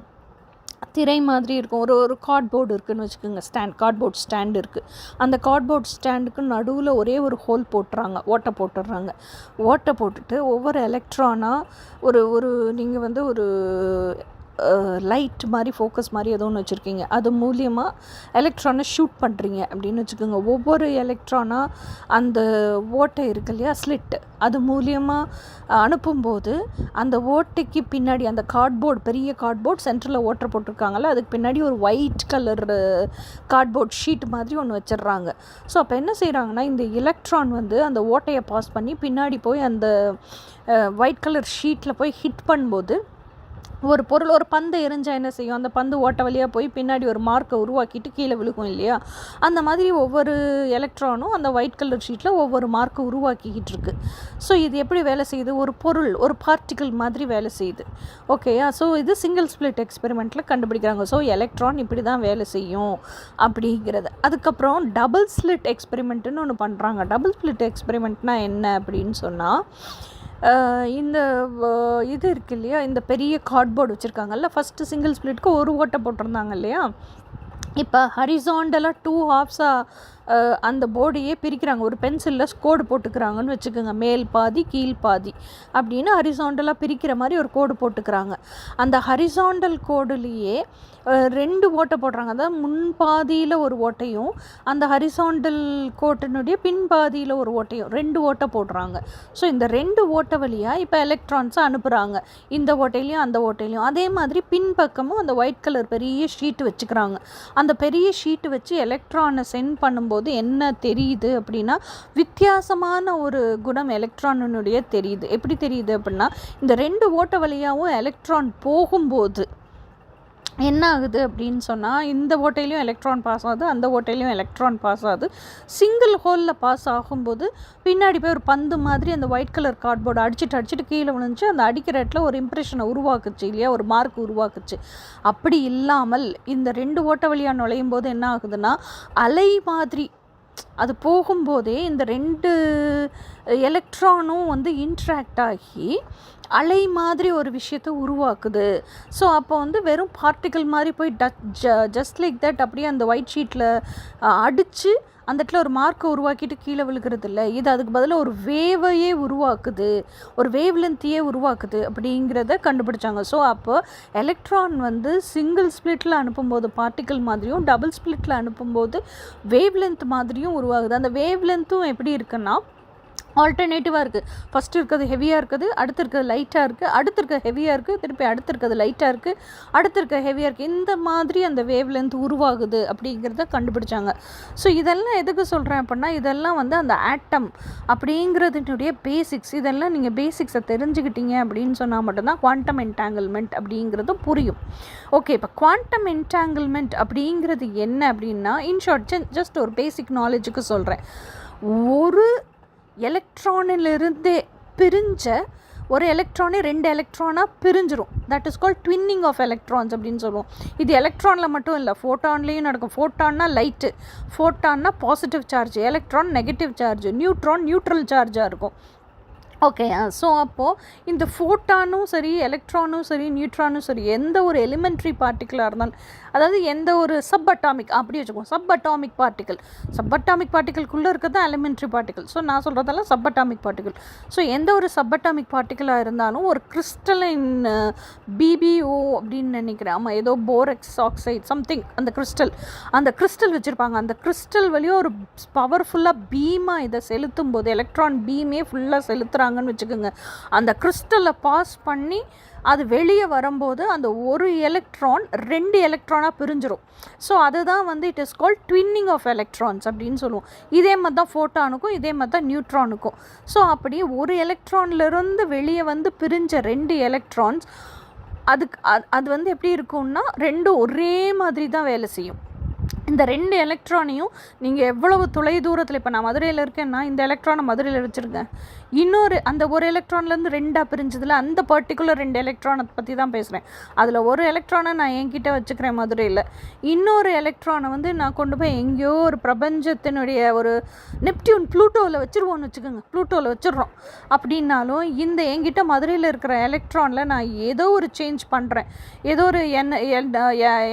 Speaker 1: திரை மாதிரி இருக்கும், ஒரு கார்ட்போர்டு இருக்குதுன்னு வச்சுக்கோங்க, கார்ட்போர்ட் ஸ்டாண்ட் இருக்குது. அந்த கார்ட்போர்ட் ஸ்டாண்டுக்கு நடுவில் ஒரே ஒரு ஹோல் போட்டுறாங்க, ஓட்டை போட்டுட்டு ஒவ்வொரு எலக்ட்ரானாக ஒரு நீங்கள் ஒரு லைட் மாதிரி, ஃபோக்கஸ் மாதிரி ஏதோ ஒன்று வச்சுருக்கீங்க, அது மூலியமாக எலக்ட்ரானை ஷூட் பண்ணுறீங்க அப்படின்னு வச்சுக்கோங்க. ஒவ்வொரு எலக்ட்ரானாக அந்த ஓட்டை இருக்கு இல்லையா, ஸ்லிட், அது மூலியமாக அனுப்பும்போது அந்த ஓட்டைக்கு பின்னாடி அந்த பெரிய கார்ட்போர்ட் சென்டரில் ஓட்டை போட்டிருக்காங்கல்ல, அதுக்கு பின்னாடி ஒரு ஒயிட் கலர் கார்ட்போர்ட் ஷீட் மாதிரி ஒன்று வச்சிடுறாங்க. ஸோ அப்போ என்ன செய்கிறாங்கன்னா, இந்த எலக்ட்ரான் அந்த ஓட்டையை பாஸ் பண்ணி பின்னாடி போய் அந்த ஒயிட் கலர் ஷீட்டில் போய் ஹிட் பண்ணும்போது, ஒரு பொருள், ஒரு பந்து எரிஞ்சால் என்ன செய்யும், அந்த பந்து ஓட்ட வழியாக போய் பின்னாடி ஒரு மார்க்கை உருவாக்கிட்டு கீழே விழுகும் இல்லையா, அந்த மாதிரி ஒவ்வொரு எலக்ட்ரானும் அந்த ஒயிட் கலர் ஷீட்டில் ஒவ்வொரு மார்க்கை உருவாக்கிக்கிட்டு இருக்கு. ஸோ இது எப்படி வேலை செய்யுது, ஒரு பொருள், ஒரு பார்ட்டிக்கிள் மாதிரி வேலை செய்யுது. ஓகேயா? ஸோ இது சிங்கிள் ஸ்பிளிட் எக்ஸ்பெரிமெண்ட்டில் கண்டுபிடிக்கிறாங்க. ஸோ எலக்ட்ரான் இப்படி தான் வேலை செய்யும் அப்படிங்கிறது. அதுக்கப்புறம் டபுள் ஸ்லிட் எக்ஸ்பெரிமெண்ட்டுன்னு ஒன்று பண்ணுறாங்க. டபுள் ஸ்லிட் எக்ஸ்பெரிமெண்ட்னா என்ன அப்படின்னு சொன்னால், இந்த இது இருக்கு இல்லையா, இந்த பெரிய கார்ட்போர்டு வச்சுருக்காங்கல்ல, ஃபஸ்ட்டு சிங்கிள் ஸ்பிளிட்க்கு ஒரு ஓட்டை போட்டிருந்தாங்க இல்லையா, இப்போ ஹரிசாண்டலாக 2 ஹாஃப்ஸாக அந்த போர்டையே பிரிக்கிறாங்க. ஒரு பென்சிலில் கோடு போட்டுக்கிறாங்கன்னு வச்சுக்கோங்க, மேல் பாதி கீழ் பாதி அப்படின்னு ஹரிசாண்டலாக பிரிக்கிற மாதிரி ஒரு கோடு போட்டுக்கிறாங்க. அந்த ஹரிசாண்டல் கோடுலேயே 2 ஓட்டை போடுறாங்க. அதாவது முன்பாதியில் ஒரு ஓட்டையும் அந்த ஹரிசாண்டல் கோட்டினுடைய பின்பாதியில் ஒரு ஓட்டையும், 2 ஓட்டை போடுறாங்க. ஸோ இந்த 2 ஓட்டை வழியாக இப்போ எலக்ட்ரான்ஸை அனுப்புகிறாங்க, இந்த ஓட்டையிலையும் அந்த ஓட்டையிலையும். அதே மாதிரி பின்பக்கமும் அந்த ஒயிட் கலர் பெரிய ஷீட்டு வச்சுக்கிறாங்க. அந்த பெரிய ஷீட்டு வச்சு எலக்ட்ரானை சென்ட் பண்ணும்போது பார்க்கும்போது என்ன தெரியுது அப்படின்னா, வித்தியாசமான ஒரு குணம் எலக்ட்ரானுடைய தெரியுது. எப்படி தெரியுது அப்படின்னா, இந்த 2 ஓட்டை வழியாகவும் எலக்ட்ரான் போகும்போது என்ன ஆகுது அப்படின்னு சொன்னால், இந்த ஓட்டையிலையும் எலக்ட்ரான் பாஸ் ஆகுது, அந்த ஓட்டையிலையும் எலக்ட்ரான் பாஸ் ஆகுது. சிங்கிள் ஹோலில் பாஸ் ஆகும்போது பின்னாடி போய் ஒரு பந்து மாதிரி அந்த ஒயிட் கலர் கார்ட்போர்டு அடிச்சுட்டு கீழே விழுந்துச்சு. அந்த அடிக்கிற இடத்துல ஒரு இம்ப்ரெஷனை உருவாக்குச்சு இல்லையா, ஒரு மார்க் உருவாக்குச்சு. அப்படி இல்லாமல் இந்த 2 ஓட்டை வழியாக நுழையும் போது என்ன ஆகுதுன்னா, அலை மாதிரி அது போகும்போதே இந்த 2 எலக்ட்ரானும் வந்து இன்ட்ராக்ட் ஆகி அலை மாதிரி ஒரு விஷயத்தை உருவாக்குது. ஸோ அப்போ வந்து வெறும் பார்ட்டிக்கல் மாதிரி போய் ஜஸ்ட் லைக் தட் அப்படியே அந்த ஒயிட் ஷீட்டில் அடித்து அந்த இடத்துல ஒரு மார்க்கை உருவாக்கிட்டு கீழே விழுகிறது இல்லை. இது அதுக்கு பதிலாக ஒரு வேவையே உருவாக்குது, ஒரு வேவ் லென்த்தையே உருவாக்குது அப்படிங்கிறத கண்டுபிடிச்சாங்க. ஸோ அப்போ எலக்ட்ரான் வந்து சிங்கிள் ஸ்பிளிட்டில் அனுப்பும்போது பார்ட்டிக்கல் மாதிரியும், டபுள் ஸ்பிளிட்டில் அனுப்பும்போது வேவ் லென்த் மாதிரியும் உருவாகுது. அந்த வேவ் லென்த்தும் எப்படி இருக்குன்னா ஆல்டர்னேட்டிவாக இருக்குது. ஃபஸ்ட்டு இருக்கிறது ஹெவியாக இருக்குது, அடுத்து இருக்கிறது லைட்டாக இருக்குது, அடுத்து இருக்க ஹெவியாக இருக்குது, திருப்பி அடுத்து இருக்கிறது லைட்டாக இருக்குது, அடுத்து இருக்க ஹெவியாக இருக்குது. இந்த மாதிரி அந்த வேவ் லென்த் உருவாகுது அப்படிங்கிறத கண்டுபிடிச்சாங்க. ஸோ இதெல்லாம் எதுக்கு சொல்கிறேன் அப்படின்னா, இதெல்லாம் வந்து அந்த ஆட்டம் அப்படிங்கிறதுனுடைய பேசிக்ஸ். இதெல்லாம் நீங்கள் பேசிக்ஸை தெரிஞ்சுக்கிட்டீங்க அப்படின்னு சொன்னால் மட்டும்தான் குவாண்டம் என்டாங்கிள்மெண்ட் அப்படிங்கிறது புரியும். ஓகே, இப்போ குவாண்டம் என்டாங்கிள்மெண்ட் அப்படிங்கிறது என்ன அப்படின்னா, இன்ஷார்ட் ஜஸ்ட் ஒரு பேசிக் நாலேஜுக்கு சொல்கிறேன். ஒரு எலக்ட்ரானிலிருந்தே பிரிஞ்ச ஒரு எலக்ட்ரானே 2 எலக்ட்ரானாக பிரிஞ்சிரும். That is called twinning of electrons அப்படின்னு சொல்லுவோம். இது எலக்ட்ரானில் மட்டும் இல்லை, ஃபோட்டான்லேயும் நடக்கும். ஃபோட்டான்னா லைட்டு, ஃபோட்டான்னா positive charge, electron negative charge, neutron neutral சார்ஜாக இருக்கும். ஓகே, ஸோ அப்போது இந்த ஃபோட்டானும் சரி, எலக்ட்ரானும் சரி, நியூட்ரானும் சரி, எந்த ஒரு எலிமெண்ட்ரி பார்ட்டிக்கலாக இருந்தாலும், அதாவது எந்த ஒரு சப் அட்டாமிக் அப்படி வச்சுக்கோம், சப் அட்டாமிக் பார்ட்டிக்கலுக்குள்ளே இருக்கிறது தான் எலிமெண்ட்ரி பார்ட்டிக்கல். ஸோ நான் சொல்கிறதெல்லாம் சப் அட்டாமிக் பார்ட்டிக்கல். ஸோ எந்த ஒரு சப் அட்டாமிக் பார்ட்டிக்கலாக இருந்தாலும் ஒரு கிறிஸ்டலின் பிபிஓ அப்படின்னு நினைக்கிறேன், ஆமாம், ஏதோ போரெக்ஸ் ஆக்சைடு சம்திங், அந்த கிறிஸ்டல் வச்சுருப்பாங்க. அந்த கிறிஸ்டல் வழியாக ஒரு பவர்ஃபுல்லாக பீமாக இதை செலுத்தும் போது, எலக்ட்ரான் பீமே ஃபுல்லாக செலுத்துகிறாங்கன்னு வச்சுக்கோங்க. அந்த கிறிஸ்டலை பாஸ் பண்ணி அது வெளியே வரும்போது அந்த ஒரு எலக்ட்ரான் 2 எலக்ட்ரானாக பிரிஞ்சிடும். ஸோ அதுதான் வந்து it is called twinning of electrons அப்படின்னு சொல்லுவோம். இதே மாதிரி தான் ஃபோட்டானுக்கும், இதே மாதிரி தான் நியூட்ரானுக்கும். ஸோ அப்படி ஒரு எலக்ட்ரான்லேருந்து வெளியே வந்து பிரிஞ்ச 2 எலக்ட்ரான்ஸ் அது வந்து எப்படி இருக்கும்னா, 2 ஒரே மாதிரி தான் வேலை செய்யும். இந்த 2 எலக்ட்ரானையும் நீங்கள் எவ்வளவு தொலை தூரத்தில், இப்போ நான் மதுரையில் இருக்கேன்னா இந்த எலக்ட்ரானை மதுரையில் வச்சுருக்கேன், இன்னொரு அந்த ஒரு எலக்ட்ரான்லேருந்து 2 பிரிஞ்சதில் அந்த பர்டிகுலர் 2 எலக்ட்ரானை பற்றி தான் பேசுகிறேன். அதில் ஒரு எலக்ட்ரானை நான் என்கிட்ட வச்சுக்கிறேன் மதுரையில், இன்னொரு எலக்ட்ரானை வந்து நான் கொண்டு போய் எங்கேயோ ஒரு பிரபஞ்சத்தினுடைய ஒரு நெப்டியூன் ப்ளூட்டோவில் வச்சுருவோன்னு வச்சுக்கோங்க, ப்ளூட்டோவில் வச்சுருறோம் அப்படின்னாலும், இந்த என்கிட்ட மதுரையில் இருக்கிற எலக்ட்ரானில் நான் ஏதோ ஒரு சேஞ்ச் பண்ணுறேன், ஏதோ ஒரு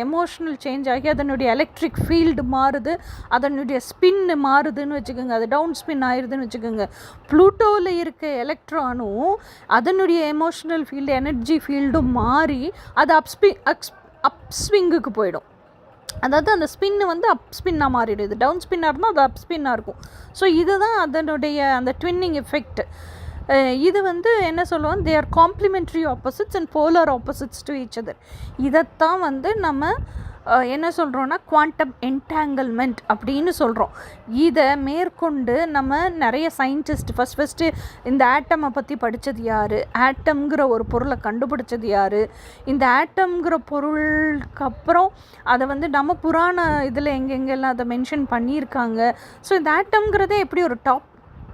Speaker 1: எமோஷ்னல் சேஞ்ச் ஆகி அதனுடைய எலக்ட்ரிக் ஃபீல்டு மாறுது, அதனுடைய ஸ்பின்னு மாறுதுன்னு வச்சுக்கோங்க, அது டவுன் ஸ்பின் ஆயிடுதுன்னு வச்சுக்கோங்க. ப்ளூட்டோவில் இருக்க எலக்ட்ரானும் அதனுடைய எமோஷனல் ஃபீல்டு, எனர்ஜி ஃபீல்டும் மாறி அது அப்ஸ்விங்குக்கு போயிடும். அதாவது அந்த ஸ்பின்னு வந்து அப் ஸ்பின்னாக மாறிடுது, டவுன் ஸ்பின்னாக இருந்தால் அது அப் ஸ்பின்னாக இருக்கும். ஸோ இதுதான் அதனுடைய அந்த ட்வின்னிங் எஃபெக்ட். இது வந்து என்ன சொல்லுவோம், they are complimentary opposites and polar opposites to each other. இதைத்தான் வந்து நம்ம என்ன சொல்கிறோன்னா குவாண்டம் என்டாங்கிள்மெண்ட் அப்படின்னு சொல்கிறோம். இதை மேற்கொண்டு நம்ம நிறைய சயின்டிஸ்ட் ஃபஸ்ட்டு இந்த ஆட்டமை பற்றி படித்தது யார், ஆட்டம்ங்கிற ஒரு பொருளை கண்டுபிடிச்சது யார், இந்த ஆட்டம்ங்கிற பொருளுக்கு அப்புறம் அதை வந்து நம்ம புராண இதில் எங்கெங்கெல்லாம் அதை மென்ஷன் பண்ணியிருக்காங்க. ஸோ இந்த ஆட்டம்ங்கிறதே எப்படி ஒரு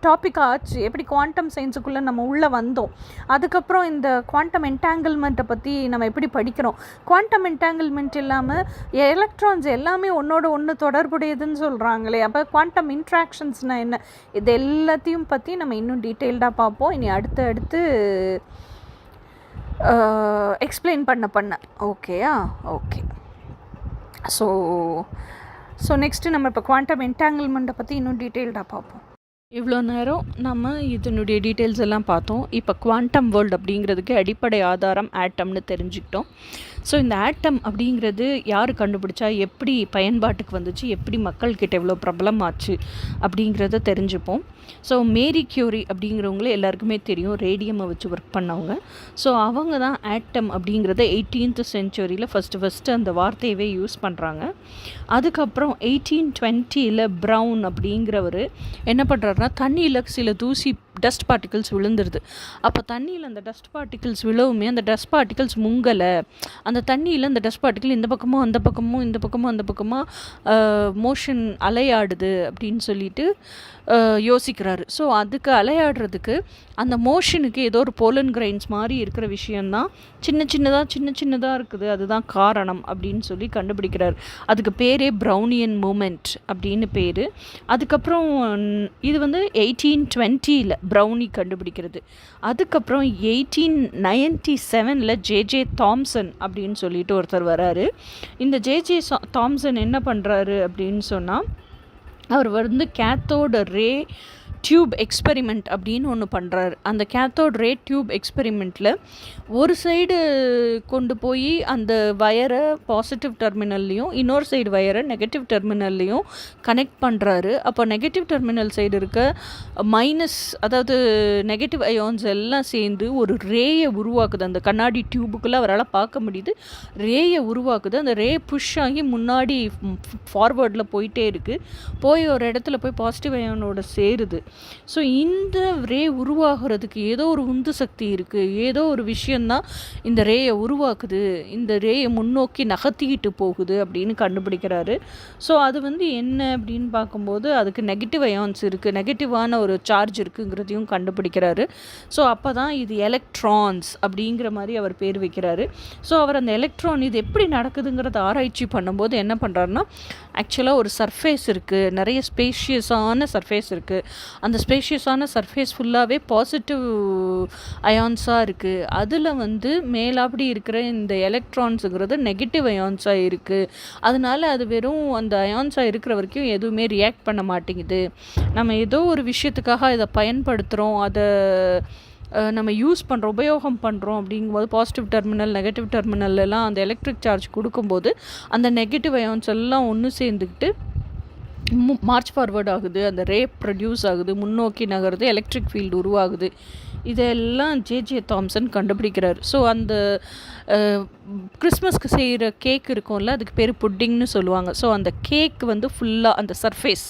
Speaker 1: டாபிக் ஆச்சு, எப்படி குவாண்டம் சயின்ஸுக்குள்ளே நம்ம உள்ளே வந்தோம், அதுக்கப்புறம் இந்த குவாண்டம் என்டாங்கிள்மெண்ட்டை பற்றி நம்ம எப்படி படிக்கிறோம், குவாண்டம் என்டாங்கிள்மெண்ட் இல்லாமல் எலக்ட்ரான்ஸ் எல்லாமே ஒன்றோட ஒன்று தொடர்புடையதுன்னு சொல்கிறாங்களே, அப்போ குவாண்டம் இன்ட்ராக்ஷன்ஸ்னால் என்ன, இது எல்லாத்தையும் பற்றி நம்ம இன்னும் டீட்டெயில்டாக பார்ப்போம் இனி அடுத்து எக்ஸ்பிளைன் பண்ண ஓகேயா. ஓகே, ஸோ நெக்ஸ்ட்டு நம்ம இப்போ குவாண்டம் என்டாங்கிள்மெண்ட்டை பற்றி இன்னும் டீட்டெயில்டாக பார்ப்போம். இவ்வளோ நேரம் நம்ம இதனுடைய டீட்டெயில்ஸ் எல்லாம் பார்த்தோம். இப்போ குவாண்டம் வேர்ல்டு அப்படிங்கிறதுக்கு அடிப்படை ஆதாரம் ஆட்டம்னு தெரிஞ்சுக்கிட்டோம். ஸோ இந்த ஆட்டம் அப்படிங்கிறது யார் கண்டுபிடிச்சா, எப்படி பயன்பாட்டுக்கு வந்துச்சு, எப்படி மக்கள்கிட்ட எவ்வளோ பிரபலம் ஆச்சு அப்படிங்கிறத தெரிஞ்சுப்போம். ஸோ மேரி கியூரி அப்படிங்கிறவங்கள எல்லாருக்குமே தெரியும், ரேடியமை வச்சு ஒர்க் பண்ணவங்க. ஸோ அவங்க தான் ஆட்டம் அப்படிங்கிறத 18th செஞ்சுரியில் ஃபஸ்ட்டு அந்த வார்த்தையவே யூஸ் பண்ணுறாங்க. அதுக்கப்புறம் 1820 ப்ரவுன் அப்படிங்கிறவர் என்ன பண்ணுறாருனா, தண்ணியில் சில தூசி டஸ்ட் பார்ட்டிகல்ஸ் விழுந்துருது. அப்போ தண்ணியில் அந்த டஸ்ட் பார்ட்டிகல்ஸ் விழவுமே அந்த டஸ்ட் பார்ட்டிகல்ஸ் முங்கலை, அந்த தண்ணியில் அந்த டஸ்ட் பார்ட்டிகல் இந்த பக்கமும் அந்த பக்கமும் இந்த பக்கமும் அந்த பக்கமாக மோஷன் அலையாடுது அப்படின்னு சொல்லிட்டு யோசிக்கிறாரு. ஸோ அதுக்கு அலையாடுறதுக்கு அந்த மோஷனுக்கு ஏதோ ஒரு போலன் கிரைன்ஸ் மாதிரி இருக்கிற விஷயந்தான் சின்ன சின்னதாக இருக்குது, அதுதான் காரணம் அப்படின்னு சொல்லி கண்டுபிடிக்கிறார். அதுக்கு பேரே ப்ரௌனியன் மூமெண்ட் அப்படின்னு பேர். அதுக்கப்புறம் இது வந்து 1820 ப்ரௌனி கண்டுபிடிக்கிறது. அதுக்கப்புறம் 1897 ஜேஜே தாம்சன் அப்படின்னு சொல்லிட்டு ஒருத்தர் வராரு. இந்த ஜேஜே தாம்சன் என்ன பண்ணுறாரு அப்படின்னு சொன்னால், அவர் வந்து கேத்தோட ரே டியூப் எக்ஸ்பெரிமெண்ட் அப்படின்னு ஒன்று பண்ணுறாரு. அந்த கேத்தோட் ரே டியூப் எக்ஸ்பெரிமெண்ட்டில் ஒரு சைடு கொண்டு போய் அந்த வயரை பாசிட்டிவ் டெர்மினல்லையும் இன்னொரு சைடு வயரை நெகட்டிவ் டெர்மினல்லையும் கனெக்ட் பண்ணுறாரு. அப்போ நெகட்டிவ் டெர்மினல் சைடு இருக்க மைனஸ், அதாவது நெகட்டிவ் அயான்ஸ் எல்லாம் சேர்ந்து ஒரு ரேயை உருவாக்குது. அந்த கண்ணாடி டியூபுக்குள்ளே அவரால் பார்க்க முடியுது, ரேயை உருவாக்குது. அந்த ரே புஷ் ஆகி முன்னாடி ஃபார்வேர்டில் போயிட்டே இருக்குது, போய் ஒரு இடத்துல போய் பாசிட்டிவ் அயானோட சேருது. ஸோ இந்த ரே உருவாகிறதுக்கு ஏதோ ஒரு உந்து சக்தி இருக்குது, ஏதோ ஒரு விஷயந்தான் இந்த ரேயை உருவாக்குது, இந்த ரேயை முன்னோக்கி நகர்த்திக்கிட்டு போகுது அப்படின்னு கண்டுபிடிக்கிறாரு. ஸோ அது வந்து என்ன அப்படின்னு பார்க்கும்போது அதுக்கு நெகட்டிவ் அயான்ஸ் இருக்குது, நெகட்டிவான ஒரு சார்ஜ் இருக்குங்கிறதையும் கண்டுபிடிக்கிறாரு. ஸோ அப்போ தான் இது எலக்ட்ரான்ஸ் அப்படிங்கிற மாதிரி அவர் பேர் வைக்கிறாரு. ஸோ அவர் அந்த எலக்ட்ரான் இது எப்படி நடக்குதுங்கிறத ஆராய்ச்சி பண்ணும்போது என்ன பண்ணுறாருன்னா, ஆக்சுவலாக ஒரு சர்ஃபேஸ் இருக்குது, நிறைய ஸ்பேஷியஸான சர்ஃபேஸ் இருக்குது. அந்த ஸ்பேஷியஸான சர்ஃபேஸ் ஃபுல்லாகவே பாசிட்டிவ் அயான்ஸாக இருக்குது. அதில் வந்து மேலாப்படி இருக்கிற இந்த எலக்ட்ரான்ஸுங்கிறது நெகட்டிவ் அயான்ஸாக இருக்குது. அதனால அது வெறும் அந்த அயான்ஸாக இருக்கிற வரைக்கும் எதுவுமே ரியாக்ட் பண்ண மாட்டேங்குது. நம்ம ஏதோ ஒரு விஷயத்துக்காக இதை பயன்படுத்துகிறோம், அதை நம்ம யூஸ் பண்ணுறோம், உபயோகம் பண்ணுறோம் அப்படிங்கும்போது பாசிட்டிவ் டெர்மினல் நெகட்டிவ் டெர்மினல்லாம் அந்த எலக்ட்ரிக் சார்ஜ் கொடுக்கும்போது அந்த நெகட்டிவ் அயான்ஸ் எல்லாம் ஒன்று சேர்ந்துக்கிட்டு மார்ச் ஃபார்வர்ட் ஆகுது, அந்த ரே ப்ரொடியூஸ் ஆகுது, முன்னோக்கி நகருது, எலக்ட்ரிக் ஃபீல்டு உருவாகுது. இதெல்லாம் ஜேஜே தாம்சன் கண்டுபிடிக்கிறார். ஸோ அந்த கிறிஸ்மஸ்க்கு செய்கிற கேக் இருக்கும்ல, அதுக்கு பேர் புட்டிங்னு சொல்லுவாங்க. ஸோ அந்த கேக் வந்து ஃபுல்லாக அந்த சர்ஃபேஸ்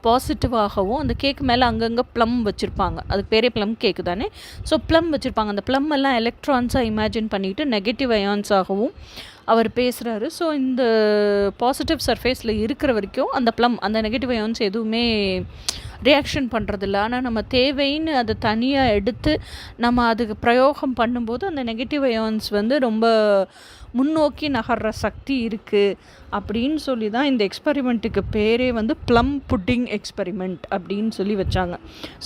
Speaker 1: பாசிட்டிவாகவும் அந்த கேக் மேலே அங்கங்கே ப்ளம் வச்சுருப்பாங்க, அதுக்கு பேரே ப்ளம் கேக்கு தானே. ஸோ ப்ளம் வச்சுருப்பாங்க, அந்த ப்ளம் எல்லாம் எலக்ட்ரான்ஸாக இமேஜின் பண்ணிவிட்டு நெகட்டிவ் அயான்ஸாகவும் அவர் பேசுகிறாரு. ஸோ இந்த பாசிட்டிவ் சர்ஃபேஸில் இருக்கிற வரைக்கும் அந்த ப்ளம் அந்த நெகட்டிவ் அயான்ஸ் எதுவுமே ரியாக்ஷன் பண்ணுறதில்ல. ஆனால் நம்ம தேவைன்னு அதை தனியாக எடுத்து நம்ம அதுக்கு பிரயோகம் பண்ணும்போது அந்த நெகட்டிவ் அயான்ஸ் வந்து ரொம்ப முன்னோக்கி நகர்ற சக்தி இருக்குது அப்படின்னு சொல்லி தான் இந்த எக்ஸ்பெரிமெண்ட்டுக்கு பேரே வந்து ப்ளம் புட்டிங் எக்ஸ்பெரிமெண்ட் அப்படின்னு சொல்லி வச்சாங்க.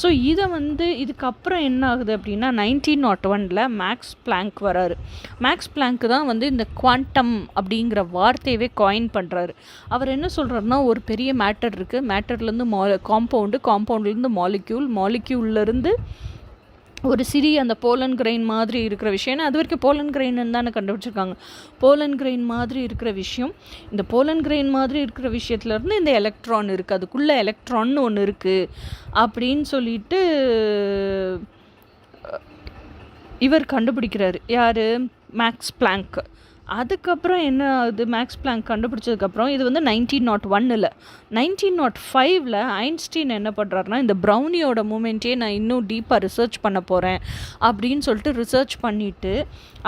Speaker 1: ஸோ இதை வந்து இதுக்கப்புறம் என்ன ஆகுது அப்படின்னா 1901 மேக்ஸ் பிளாங்க் வராரு. மேக்ஸ் பிளாங்க் தான் வந்து இந்த குவாண்டம் அப்படிங்கிற வார்த்தையவே காயின் பண்ணுறாரு. அவர் என்ன சொல்கிறாருன்னா, ஒரு பெரிய மேட்டர் இருக்குது, மேட்டர்லேருந்து காம்பவுண்ட்லேருந்து மாலிக்யூல்லேருந்து ஒரு சிறிய அந்த போலன் கிரெயின் மாதிரி இருக்கிற விஷயம். ஏன்னா அது வரைக்கும் போலன் கிரெயின்னு தானே கண்டுபிடிச்சிருக்காங்க. போலன் கிரெயின் மாதிரி இருக்கிற விஷயம், இந்த போலன் கிரெயின் மாதிரி இருக்கிற விஷயத்துலேருந்து இந்த எலக்ட்ரான் இருக்குது, அதுக்குள்ளே எலக்ட்ரான்னு ஒன்று இருக்குது அப்படின்னு சொல்லிட்டு இவர் கண்டுபிடிக்கிறாரு. யார்? Max Planck. அதுக்கப்புறம் என்ன ஆகுது, மேக்ஸ் பிளாங்க் கண்டுபிடிச்சதுக்கப்புறம் இது வந்து 1901 1905 ஐன்ஸ்டீன் என்ன பண்ணுறாருனா, இந்த ப்ரௌனியோட மூமெண்ட்டே நான் இன்னும் டீப்பாக ரிசர்ச் பண்ண போகிறேன் அப்படின்னு சொல்லிட்டு ரிசர்ச் பண்ணிவிட்டு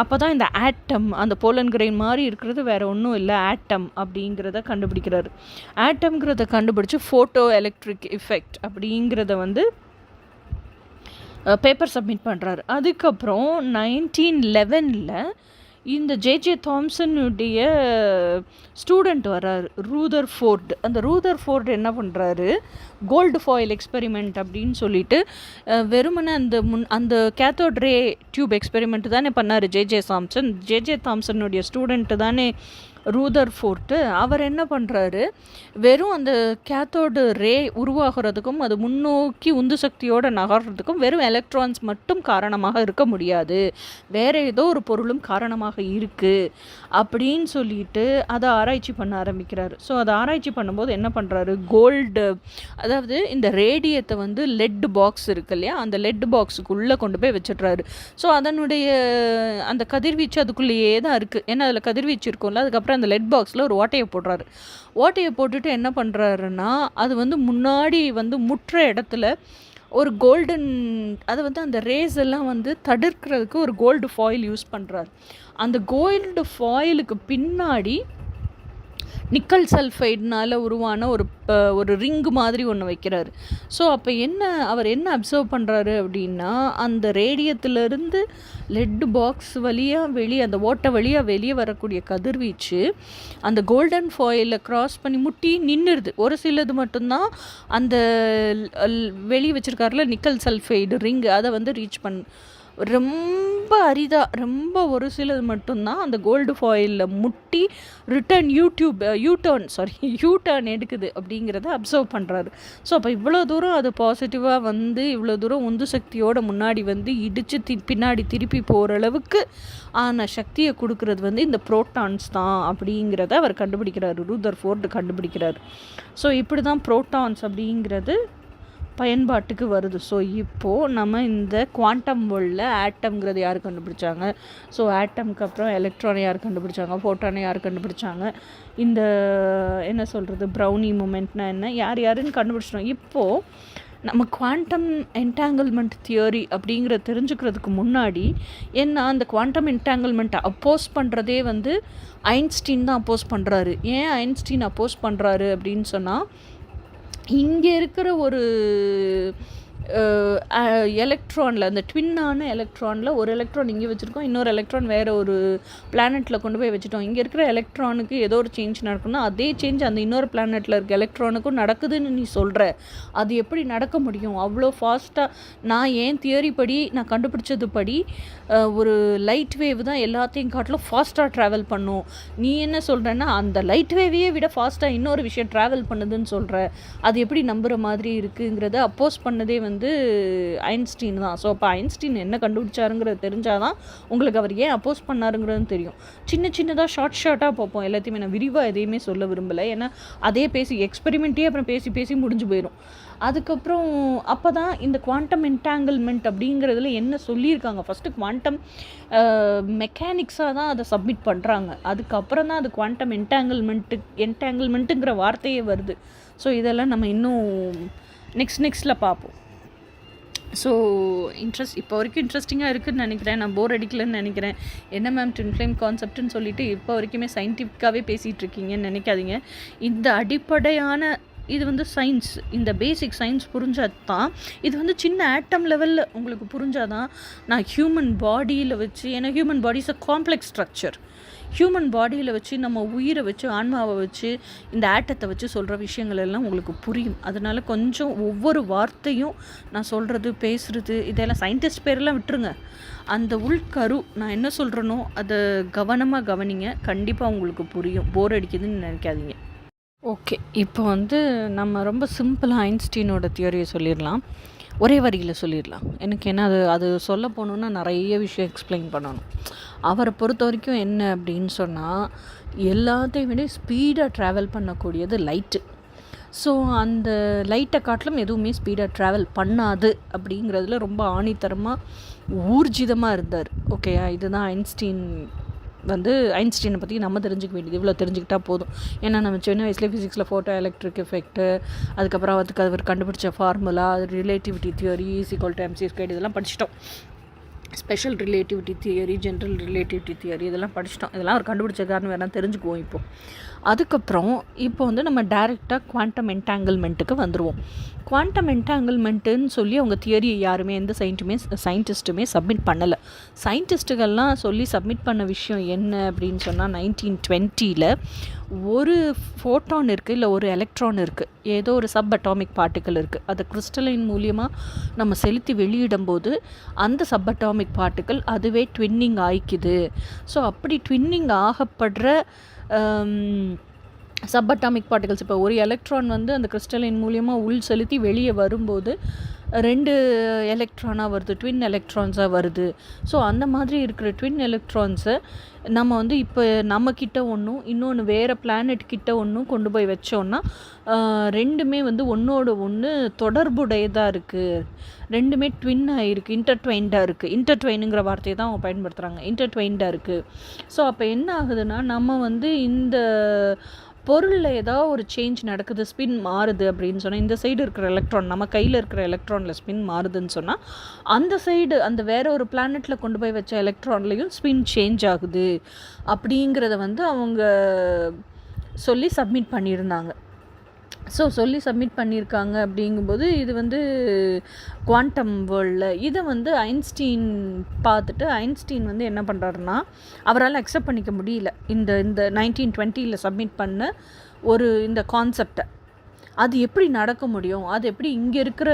Speaker 1: அப்போ தான் இந்த ஆட்டம், அந்த போலன் கிரெயின் மாதிரி இருக்கிறது வேறு ஒன்றும் இல்லை, ஆட்டம் அப்படிங்கிறத கண்டுபிடிக்கிறாரு. ஆட்டம்ங்கிறத கண்டுபிடிச்சி ஃபோட்டோ எலக்ட்ரிக் எஃபெக்ட் அப்படிங்கிறத வந்து பேப்பர் சப்மிட் பண்ணுறாரு. அதுக்கப்புறம் 1911 இந்த ஜேஜே தாம்சனுடைய ஸ்டூடெண்ட் வர்றார், ரூதர் ஃபோர்ட். அந்த ரூதர் ஃபோர்ட் என்ன பண்ணுறாரு, கோல்டு ஃபாயில் எக்ஸ்பெரிமெண்ட் அப்படின்னு சொல்லிட்டு வெறுமனே அந்த கேத்தோட் ரே டியூப் எக்ஸ்பெரிமெண்ட் தானே பண்ணார் ஜேஜே தாம்சனுடைய ஸ்டூடெண்ட்டு தானே ரூதர்ஃபோர்டு. அவர் என்ன பண்ணுறாரு, வெறும் அந்த கேத்தோடு ரே உருவாகிறதுக்கும் அது முன்னோக்கி உந்து சக்தியோடு நகர்றதுக்கும் வெறும் எலக்ட்ரான்ஸ் மட்டும் காரணமாக இருக்க முடியாது, வேறு ஏதோ ஒரு பொருளும் காரணமாக இருக்குது அப்படின்னு சொல்லிட்டு அதை ஆராய்ச்சி பண்ண ஆரம்பிக்கிறாரு. ஸோ அதை ஆராய்ச்சி பண்ணும்போது என்ன பண்ணுறாரு, கோல்டு, அதாவது இந்த ரேடியத்தை வந்து லெட் பாக்ஸ் இருக்கு இல்லையா, அந்த லெட் பாக்ஸுக்குள்ளே கொண்டு போய் வச்சிடுறாரு. ஸோ அதனுடைய அந்த கதிர்வீச்சு அதுக்குள்ளேயே தான் இருக்குது. ஏன்னா அதில் கதிர்வீச்சு இருக்கும்ல. அதுக்கப்புறம் அந்த லெட் பாக்ஸில் ஒரு ஓட்டையை போடுறாரு. ஓட்டையை போட்டுட்டு என்ன பண்ணுறாருன்னா, அது வந்து முன்னாடி வந்து முற்ற இடத்துல ஒரு கோல்டன், அது வந்து அந்த ரேஸ் எல்லாம் வந்து தடுக்கிறதுக்கு ஒரு கோல்டு ஃபாயில் யூஸ் பண்ணுறாரு. அந்த கோல்டு ஃபாயிலுக்கு பின்னாடி நிக்கல் சல்ஃபைட்னால் உருவான ஒரு ரிங்கு மாதிரி ஒன்று வைக்கிறாரு. ஸோ அப்போ அவர் என்ன அப்சர்வ் பண்ணுறாரு அப்படின்னா, அந்த ரேடியத்திலேருந்து லெட் பாக்ஸ் வழியாக அந்த ஓட்டை வழியாக வெளியே வரக்கூடிய கதிர்வீச்சு அந்த கோல்டன் ஃபாயிலை க்ராஸ் பண்ணி முட்டி நின்றுடுது. ஒரு சிலது மட்டும்தான் அந்த வெளியே வச்சுருக்காருல நிக்கல் சல்ஃபைடு ரிங்கு, அதை வந்து ரீச் ரொம்ப அரிதாக, ரொம்ப ஒரு சிலது மட்டும்தான் அந்த கோல்டு ஃபாயிலில் முட்டி யூ-டர்ன் எடுக்குது அப்படிங்கிறத அப்சர்வ் பண்ணுறாரு. ஸோ அப்போ இவ்வளோ தூரம் அது பாசிட்டிவாக வந்து இவ்வளோ தூரம் உந்து சக்தியோட முன்னாடி வந்து இடித்து பின்னாடி திருப்பி போகிற அளவுக்கு ஆன சக்தியை கொடுக்கறது வந்து இந்த புரோட்டான்ஸ் தான் அப்படிங்கிறத அவர் கண்டுபிடிக்கிறாரு, ரூதர்ஃபோர்டு கண்டுபிடிக்கிறார். ஸோ இப்படி தான் புரோட்டான்ஸ் அப்படிங்கிறது பயன்பாட்டுக்கு வருது. ஸோ இப்போது நம்ம இந்த குவாண்டம் வேர்ல்டில் ஆட்டம்ங்கிறது யார் கண்டுபிடிச்சாங்க, ஸோ ஆட்டம்க்கு அப்புறம் எலக்ட்ரானை யார் கண்டுபிடிச்சாங்க, ஃபோட்டானை யார் கண்டுபிடிச்சாங்க, இந்த என்ன சொல்கிறது ப்ரௌனி மூமெண்ட்னா என்ன, யாருன்னு கண்டுபிடிச்சிட்டோம். இப்போது நம்ம குவாண்டம் என்டாங்கிள்மெண்ட் தியரி அப்படிங்கிற தெரிஞ்சுக்கிறதுக்கு முன்னாடி என்ன, அந்த குவாண்டம் என்டாங்கிள்மெண்ட்டை அப்போஸ் பண்ணுறதே வந்து ஐன்ஸ்டீன் தான் அப்போஸ் பண்ணுறாரு. ஏன் ஐன்ஸ்டீன் அப்போஸ் பண்ணுறாரு அப்படின்னு சொன்னால், இங்கே இருக்கிற ஒரு எலக்ட்ரானில், அந்த ட்வின்னான எலக்ட்ரானில் ஒரு எலக்ட்ரான் இங்கே வச்சுருக்கோம், இன்னொரு எலக்ட்ரான் வேறு ஒரு பிளானெட்டில் கொண்டு போய் வச்சுட்டோம். இங்கே இருக்கிற எலக்ட்ரானுக்கு ஏதோ ஒரு சேஞ்ச் நடக்கும்னா அதே சேஞ்ச் அந்த இன்னொரு பிளானெட்டில் இருக்க எலக்ட்ரானுக்கும் நடக்குதுன்னு நீ சொல்கிற, அது எப்படி நடக்க முடியும் அவ்வளோ ஃபாஸ்ட்டாக? நான் ஏன் தியரி படி, நான் கண்டுபிடிச்சது படி ஒரு லைட் வேவ் தான் எல்லாத்தையும் காட்டிலும் ஃபாஸ்ட்டாக ட்ராவல் பண்ணும். நீ என்ன சொல்கிறேன்னா அந்த லைட் வேவையே விட ஃபாஸ்ட்டாக இன்னொரு விஷயம் ட்ராவல் பண்ணுதுன்னு சொல்கிற, அது எப்படி நம்புகிற மாதிரி இருக்குங்கிறத அப்போஸ் பண்ணதே வந்து ஐன்ஸ்டீன் தான். ஸோ அப்போ ஐன்ஸ்டீன் என்ன கண்டுபிடிச்சாருங்கிறது தெரிஞ்சாதான் உங்களுக்கு அவர் ஏன் அப்போஸ் பண்ணாருங்கிறது தெரியும். சின்னதாக ஷார்ட்டாக பார்ப்போம் எல்லாத்தையுமே. நான் விரிவாக எதையுமே சொல்ல விரும்பலை, ஏன்னா அதே எக்ஸ்பெரிமெண்ட்டே அப்புறம் பேசி முடிஞ்சு போயிடும். அதுக்கப்புறம் அப்போ தான் இந்த குவாண்டம் என்டாங்கிள்மெண்ட் அப்படிங்கிறதுல என்ன சொல்லியிருக்காங்க, ஃபஸ்ட்டு குவாண்டம் மெக்கானிக்ஸாக தான் அதை சப்மிட் பண்ணுறாங்க, அதுக்கப்புறம் தான் அது குவாண்டம் என்டாங்கிள்மெண்ட்டுங்கிற வார்த்தையே வருது. ஸோ இதெல்லாம் நம்ம இன்னும் நெக்ஸ்ட்டில் பார்ப்போம். ஸோ இப்போ வரைக்கும் இன்ட்ரெஸ்டிங்காக இருக்குதுன்னு நினைக்கிறேன், நான் போர் அடிக்கலன்னு நினைக்கிறேன். என்ன மேம் ட்வின் ஃப்ளேம் கான்செப்ட்னு சொல்லிட்டு இப்போ வரைக்குமே சயின்டிஃபிக்காகவே பேசிகிட்டு இருக்கீங்கன்னு நினைக்காதீங்க. இந்த அடிப்படையான இது வந்து சயின்ஸ், இந்த பேசிக் சயின்ஸ் புரிஞ்சால் தான், இது வந்து சின்ன ஆட்டம் லெவலில் உங்களுக்கு புரிஞ்சாதான் நான் ஹியூமன் பாடியில் வச்சு, ஏன்னா human body is a complex structure, human பாடியில் வச்சு நம்ம உயிரை வச்சு ஆன்மாவை வச்சு இந்த ஆட்டத்தை வச்சு சொல்கிற விஷயங்கள் எல்லாம் உங்களுக்கு புரியும். அதனால் கொஞ்சம் ஒவ்வொரு வார்த்தையும் நான் சொல்கிறது பேசுகிறது இதெல்லாம் சயின்டிஸ்ட் பேரெல்லாம் விட்டுருங்க, அந்த உள்கரு நான் என்ன சொல்கிறேனோ அதை கவனமாக கவனிங்க, கண்டிப்பாக உங்களுக்கு புரியும், போர் அடிக்குதுன்னு நினைக்காதீங்க. ஓகே, இப்போ வந்து நம்ம ரொம்ப சிம்பிளாக ஐன்ஸ்டீனோட தியரியை சொல்லிடலாம், ஒரே வரியில் சொல்லிடலாம். எனக்கு என்ன அது சொல்ல போகணுன்னா நிறைய விஷயம் எக்ஸ்பிளைன் பண்ணணும். அவரை பொறுத்த வரைக்கும் என்ன அப்படின்னு சொன்னால், எல்லாத்தையும் விட ஸ்பீடாக ட்ராவல் பண்ணக்கூடியது லைட்டு. ஸோ அந்த லைட்டை காட்டிலும் எதுவுமே ஸ்பீடாக ட்ராவல் பண்ணாது அப்படிங்கிறதுல ரொம்ப ஆணித்தரமாக ஊர்ஜிதமாக இருந்தார். ஓகேயா, இதுதான் ஐன்ஸ்டீனை பற்றி நம்ம தெரிஞ்சுக்க வேண்டியது, இவ்வளோ தெரிஞ்சுக்கிட்டால் போதும். ஏன்னா நம்ம சின்ன வயசுலேயே ஃபிசிக்ஸில் ஃபோட்டோ எலக்ட்ரிக் எஃபெக்ட்டு, அதுக்கப்புறம் அதுக்கு அவர் கண்டுபிடிச்ச ஃபார்முலா, ரிலேட்டிவிட்டி தியரி, ஈக்குவல் இதெல்லாம் படிச்சிட்டோம். Special relativity theory, general relativity theory இதெல்லாம் படிச்சிட்டோம். இதெல்லாம் அவர் கண்டுபிடிச்ச காரணம் வேணால் தெரிஞ்சுக்குவோம் இப்போது. அதுக்கப்புறம் இப்போ வந்து நம்ம டைரெக்டாக குவாண்டம் என்டாங்கிள்மெண்ட்டுக்கு வந்துடுவோம். குவாண்டம் என்டாங்கிள்மெண்ட்டுன்னு சொல்லி அவங்க தியரியை யாருமே எந்த சயின்டிஸ்ட்டுமே சப்மிட் பண்ணலை. சயின்டிஸ்ட்டுகள்லாம் சொல்லி சப்மிட் பண்ண விஷயம் என்ன அப்படின்னு சொன்னால், 1920 ஒரு ஃபோட்டான் இருக்குது, இல்லை ஒரு எலக்ட்ரான் இருக்குது, ஏதோ ஒரு சப் அட்டாமிக் பார்ட்டிக்கல் இருக்குது, அதை கிறிஸ்டலைன் மூலியமாக நம்ம செலுத்தி வெளியிடும்போது அந்த சப் அட்டாமிக் பார்ட்டிக்கல் அதுவே ட்வின்னிங் ஆயிக்குது. ஸோ அப்படி ட்வின்னிங் ஆகப்படுற சப்அட்டாமிக் பார்ட்டிகல்ஸ். இப்போ ஒரு எலக்ட்ரான் வந்து அந்த கிறிஸ்டலின் மூலியமாக உள் செலுத்தி வெளியே வரும்போது 2 எலக்ட்ரானாக வருது, ட்வின் எலக்ட்ரான்ஸாக வருது. ஸோ அந்த மாதிரி இருக்கிற ட்வின் எலக்ட்ரான்ஸை நம்ம வந்து இப்போ நம்மக்கிட்ட ஒன்றும் இன்னொன்று வேறு பிளானட் கிட்ட ஒன்றும் கொண்டு போய் வச்சோன்னா ரெண்டுமே வந்து ஒன்றோட ஒன்று தொடர்புடையதாக இருக்குது, ரெண்டுமே ட்வின்னாக இருக்குது, இன்டர்ட்வைண்டாக இருக்குது. இன்டர்ட்வைனுங்கிற வார்த்தையை தான் அவங்க பயன்படுத்துகிறாங்க, இன்டர்ட்வைண்டாக இருக்குது. ஸோ அப்போ என்ன ஆகுதுன்னா நம்ம வந்து இந்த பொருளில் ஏதாவது ஒரு சேஞ்ச் நடக்குது, ஸ்பின் மாறுது அப்படின்னு சொன்னால், இந்த சைடு இருக்கிற எலக்ட்ரான் நம்ம கையில் இருக்கிற எலக்ட்ரானில் ஸ்பின் மாறுதுன்னு சொன்னால், அந்த சைடு அந்த வேற ஒரு பிளானட்டில் கொண்டு போய் வச்ச எலக்ட்ரான்லேயும் ஸ்பின் சேஞ்ச் ஆகுது அப்படிங்கிறத வந்து அவங்க சொல்லி சப்மிட் பண்ணியிருந்தாங்க. சொல்லி சப்மிட் பண்ணியிருக்காங்க. அப்படிங்கும்போது இது வந்து குவாண்டம் வேர்ல்டில் இதை வந்து ஐன்ஸ்டீன் பார்த்துட்டு, ஐன்ஸ்டீன் வந்து என்ன பண்ணுறாருன்னா, அவரால் அக்செப்ட் பண்ணிக்க முடியல இந்த 1920 சப்மிட் பண்ண இந்த கான்செப்டை. அது எப்படி நடக்க முடியும், அது எப்படி இங்கே இருக்கிற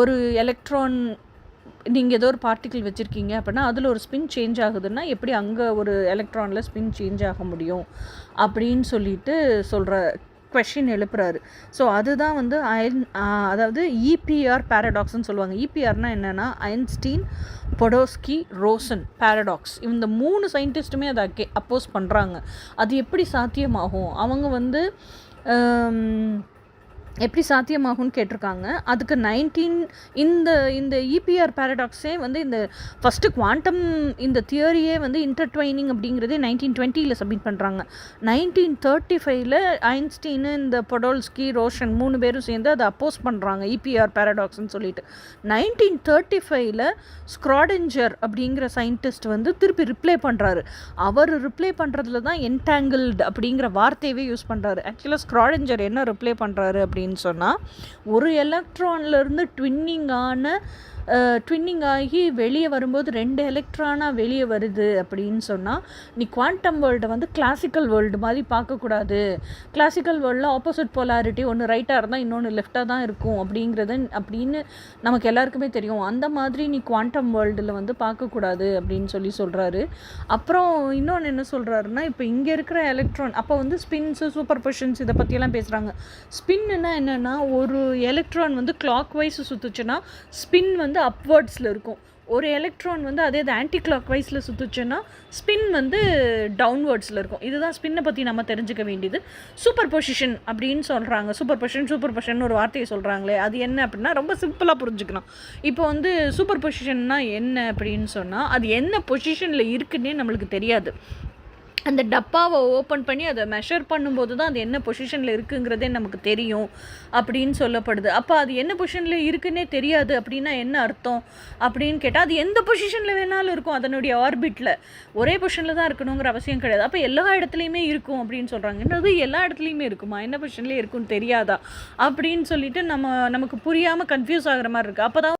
Speaker 1: ஒரு எலக்ட்ரான், நீங்கள் ஏதோ ஒரு பார்ட்டிக்கிள் வச்சுருக்கீங்க அப்படின்னா அதில் ஒரு ஸ்பின் சேஞ்ச் ஆகுதுன்னா எப்படி அங்கே ஒரு எலக்ட்ரானில் ஸ்பின் சேஞ்ச் ஆக முடியும் அப்படின்னு சொல்லிட்டு கொஷின் எழுப்புறாரு. ஸோ அதுதான் வந்து அதாவது இபிஆர் பேரடாக்ஸ்ன்னு சொல்லுவாங்க. இபிஆர்னால் என்னென்னா ஐன்ஸ்டீன், பொடோஸ்கி, ரோசன் பேரடாக்ஸ். இந்த 3 சயின்டிஸ்ட்டுமே அதை அப்போஸ் பண்ணுறாங்க. அது எப்படி சாத்தியமாகும், அவங்க வந்து எப்படி சாத்தியமாகும்னு கேட்டிருக்காங்க. அதுக்கு இந்த இபிஆர் பேரடாக்ஸே வந்து இந்த ஃபஸ்ட்டு குவாண்டம் இந்த தியரியே வந்து இன்டர்ட்வைனிங் அப்படிங்கிறதே 1920 சப்மிட் பண்ணுறாங்க. 1935 ஐன்ஸ்டீனு, இந்த பொடோல்ஸ்கி, ரோஷன் 3 பேரும் சேர்ந்து அதை அப்போஸ் பண்ணுறாங்க இபிஆர் பேரடாக்ஸ்ன்னு சொல்லிட்டு. 1935 ஸ்க்ராடிஞ்சர் அப்படிங்கிற சயின்டிஸ்ட் வந்து திருப்பி ரிப்ளை பண்ணுறாரு. அவர் ரிப்ளை பண்ணுறதுல தான் என்டாங்கிள்டு அப்படிங்கிற வார்த்தையவே யூஸ் பண்ணுறாரு. ஆக்சுவலாக ஸ்க்ராடிஞ்சர் என்ன ரிப்ளை பண்ணுறாரு அப்படின்னு சொன்னால், ஒரு எலக்ட்ரான்லேருந்து ட்வின்னிங் ஆகி வெளியே வரும்போது 2 எலக்ட்ரானாக வெளியே வருது அப்படின்னு சொன்னால், நீ குவாண்டம் வேர்ல்டை வந்து கிளாசிக்கல் வேர்ல்டு மாதிரி பார்க்கக்கூடாது. கிளாசிக்கல் வேர்ல்டில் ஆப்போசிட் போலாரிட்டி ஒன்று ரைட்டாக இருந்தால் இன்னொன்று லெஃப்டாக தான் இருக்கும் அப்படின்னு நமக்கு எல்லாருக்குமே தெரியும். அந்த மாதிரி நீ குவாண்டம் வேர்ல்டில் வந்து பார்க்கக்கூடாது அப்படின்னு சொல்கிறாரு. அப்புறம் இன்னொன்று என்ன சொல்கிறாருன்னா, இப்போ இங்கே இருக்கிற எலக்ட்ரான் அப்போ வந்து ஸ்பின்ஸு, சூப்பர் பொசிஷன்ஸ் இதை பற்றியெல்லாம் பேசுகிறாங்க. ஸ்பின்னா என்னென்னா, ஒரு எலக்ட்ரான் வந்து கிளாக் வைஸ் சுற்றுச்சுன்னா ஸ்பின் வந்து அப்வர்ட்ஸில் இருக்கும். ஒரு எலக்ட்ரான் வந்து அதே ஆன்டி கிளாக் வைஸில் சுற்றுச்சுன்னா ஸ்பின் வந்து டவுன்வர்ட்ஸில் இருக்கும். இதுதான் ஸ்பின்னை பற்றி நம்ம தெரிஞ்சுக்க வேண்டியது. சூப்பர் பொசிஷன் அப்படின்னு சொல்கிறாங்க. சூப்பர் பொசிஷன் ஒரு வார்த்தையை சொல்கிறாங்களே, அது என்ன அப்படின்னா ரொம்ப சிம்பிளாக புரிஞ்சுக்கணும். இப்போ வந்து சூப்பர் பொசிஷன்னா என்ன அப்படின்னு சொன்னால், அது என்ன பொசிஷனில் இருக்குன்னே நம்மளுக்கு தெரியாது. அந்த டப்பாவை ஓப்பன் பண்ணி அதை மெஷர் பண்ணும்போது தான் அது என்ன பொசிஷனில் இருக்குங்கிறதே நமக்கு தெரியும் அப்படின்னு சொல்லப்படுது. அப்போ அது என்ன பொசிஷனில் இருக்குன்னே தெரியாது அப்படின்னா என்ன அர்த்தம் அப்படின்னு கேட்டால், அது எந்த பொசிஷனில் வேணாலும் இருக்கும். அதனுடைய ஆர்பிட்டில் ஒரே பொசிஷனில் தான் இருக்கணுங்கிற அவசியம் கிடையாது. அப்போ எல்லா இடத்துலையுமே இருக்கும் அப்படின்னு சொல்கிறாங்க. என்னது எல்லா இடத்துலையுமே இருக்குமா, என்ன பொசிஷன்லேயே இருக்குன்னு தெரியாதா அப்படின்னு சொல்லிட்டு நமக்கு புரியாமல் கன்ஃபியூஸ் ஆகிற மாதிரி இருக்குது. அப்போ தான்